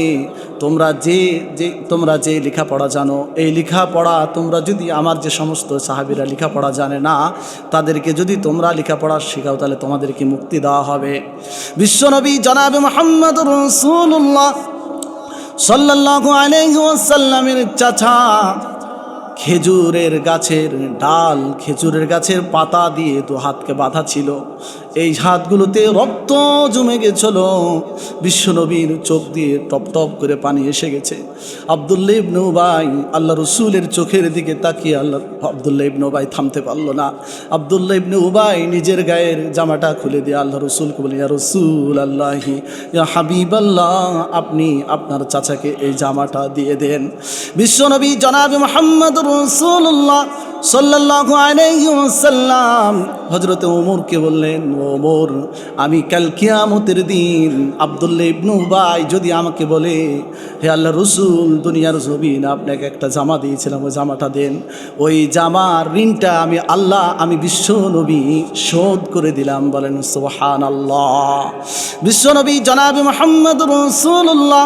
তোমরা যে লেখাপড়া জানো, এই লেখাপড়া তোমরা যদি, আমার যে সমস্ত সাহাবীরা লেখাপড়া জানে না তাদেরকে যদি তোমরা লেখাপড়া শেখাও তাহলে তোমাদেরকে মুক্তি দেওয়া হবে। বিশ্বনবী জনাবে মুহাম্মদুর রাসূলুল্লাহ সাল্লাল্লাহু আলাইহি ওয়াসাল্লামের চাচা খেজুরের গাছের ডাল, খেজুরের গাছের পাতা দিয়ে 2 হাতকে বাঁধা ছিল। এই হাতগুলোতে রক্ত জমে গেছিল, বিশ্বনবীর চোখ দিয়ে টপ টপ করে পানি এসে গেছে। আব্দুল্লাহ ইবনে উবাই আল্লাহ রসুলের চোখের দিকে তাকিয়ে আব্দুল্লাহ ইবনে উবাই থামতে পারলো না। আব্দুল্লাহ ইবনে উবাই নিজের গায়ের জামাটা খুলে দিয়ে আল্লাহ রসুলকে বলে, ইয়া রসুল আল্লাহি, ইয়া হাবিব আল্লাহ, আপনি আপনার চাচাকে এই জামাটা দিয়ে দেন। বিশ্বনবী জনাবে মুহাম্মদ রাসূলুল্লাহ সাল্লাল্লাহু আলাইহি ওয়াসাল্লাম হযরতে ওমরকে বললেন, ওমর, আমি কাল কিয়ামতের দিন আব্দুল্লাহ ইবনে উবাই যদি আমাকে বলে, হে আল্লাহ রসুল, দুনিয়ার জমিন আপনাকে একটা জামা দিয়েছিলাম, ওই জামাটা দেন, ওই জামার ঋণটা আমি বিশ্বনবী শোধ করে দিলাম। বলেন সুবহানাল্লাহ। বিশ্বনবী জনাবে মুহাম্মদ রাসূলুল্লাহ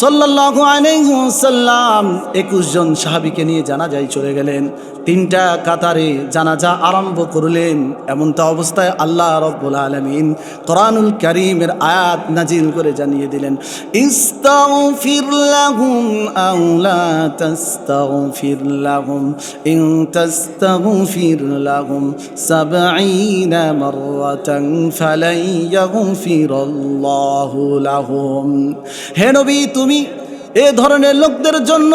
সাল্লাল্লাহু আলাইহি ওয়াসাল্লাম 21 জন সাহাবীকে নিয়ে জানাজায় চলে গেলেন। 3টা কাতারে জানাজা আরম্ভ করলেন। এমনটা অবস্থায় আল্লাহ রাব্বুল আলামিন কোরআনুল কারীমের আয়াত নাজিল করে জানিয়ে দিলেন, ইস্তাগফির লাহুম আও লা তাস্তাগফির লাহুম ইন তাস্তাগফির লাহুম 70 মাররাতান ফালাই ইয়াগফিরাল্লাহু লাহুম। হে নবী, তুমি এ ধরনের লোকদের জন্য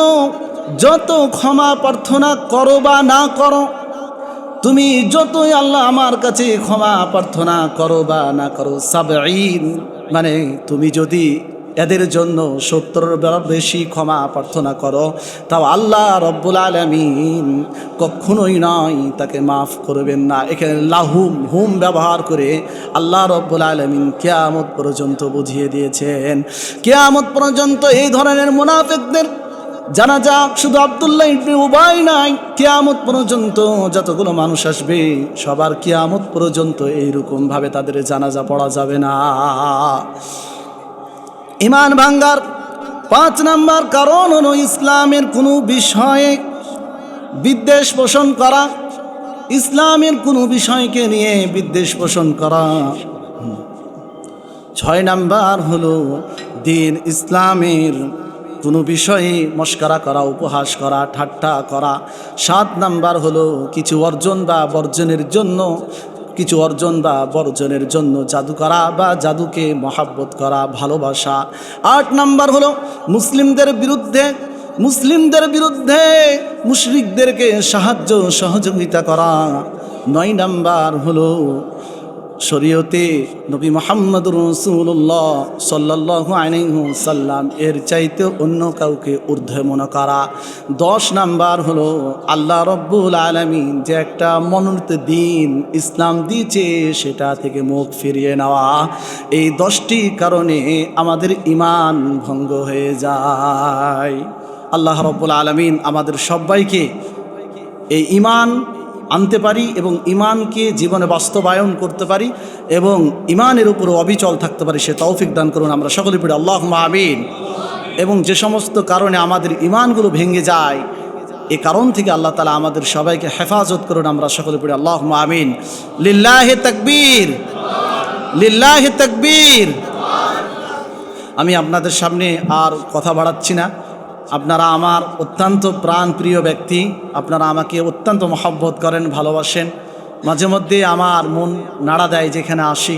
যত ক্ষমা প্রার্থনা করো বা না করো, তুমি যতই আল্লাহ আমার কাছে ক্ষমা প্রার্থনা করো বা না করো, 70 মানে তুমি যদি এদের জন্য 70 বেশি ক্ষমা প্রার্থনা করো, তাও আল্লাহ রব্বুল আলামিন কখনোই নয় তাকে মাফ করবেন না। এখানে হুম ব্যবহার করে আল্লাহ রব্বুল আলামিন কিয়ামত পর্যন্ত বুঝিয়ে দিয়েছেন। কিয়ামত পর্যন্ত এই ধরনের মুনাফিকদের জানাজা শুধু আব্দুল্লাহ ইবনে উবাই নাই, কিয়ামত পর্যন্ত যতগুলো মানুষ আসবে সবার কিয়ামত পর্যন্ত এইরকমভাবে তাদের জানাজা পড়া যাবে না। ঈমান ভাঙ্গার 5 নাম্বার কারণ হলো ইসলামের কোনো বিষয়ে বিদ্বেষ পোষণ করা, ইসলামের কোনো বিষয়কে নিয়ে বিদ্বেষ পোষণ করা। 6 নাম্বার হলো দ্বীন ইসলামের কোনো বিষয়ে মস্করা করা, উপহাস করা, ঠাট্টা করা। 7 নাম্বার হলো কিছু অর্জন বা বর্জনের জন্য জাদু করা বা জাদুকে মহাব্বত করা, ভালোবাসা। 8 নাম্বার হলো মুসলিমদের বিরুদ্ধে মুশরিকদেরকে সহযোগিতা করা। 9 নাম্বার হলো শরীয়তে নবী মুহাম্মদুর রাসূলুল্লাহ সাল্লাল্লাহু আলাইহি ওয়াসাল্লাম এর চাইতে অন্য কাউকে ঊর্ধ্বে মনে করা। 10 নাম্বার হলো আল্লাহ রব্বুল আলামিন যে একটা মনোনীত দিন ইসলাম দিয়েছে সেটা থেকে মুখ ফিরিয়ে নেওয়া। এই 10টি কারণে আমাদের ঈমান ভঙ্গ হয়ে যায়। আল্লাহ রব্বুল আলামিন আমাদের সবাইকে এই ঈমান আনতে পারি এবং ঈমানকে জীবনে বাস্তবায়ন করতে পারি এবং ঈমানের উপর অবিচল থাকতে পারি, সে তৌফিক দান করুন। আমরা সকলে পড়ি আল্লাহুম্মা আমিন। এবং যে সমস্ত কারণে আমাদের ঈমানগুলো ভেঙে যায়, এ কারণ থেকে আল্লাহ তাআলা আমাদের সবাইকে হেফাজত করুন। আমরা সকলে পড়ি আল্লাহুম্মা আমিন। লিল্লাহি তাকবীর, লিল্লাহি তাকবীর। আমি আপনাদের সামনে আর কথা বাড়াচ্ছি না। আপনারা আমার অত্যন্ত প্রাণপ্রিয় ব্যক্তি, আপনারা আমাকে অত্যন্ত মহব্বত করেন, ভালোবাসেন। মাঝে মধ্যে আমার মন নাড়া দেয় যেখানে আসি।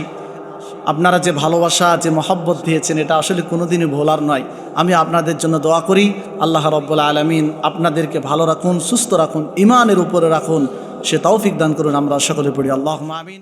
আপনারা যে ভালোবাসা, যে মহব্বত দিয়েছেন, এটা আসলে কোনোদিনই ভোলার নয়। আমি আপনাদের জন্য দোয়া করি, আল্লাহ রাব্বুল আলামিন আপনাদেরকে ভালো রাখুন, সুস্থ রাখুন, ঈমানের উপরে রাখুন, সে তৌফিক দান করুন। আমরা সকলে পড়ি আল্লাহুম্মা আমিন।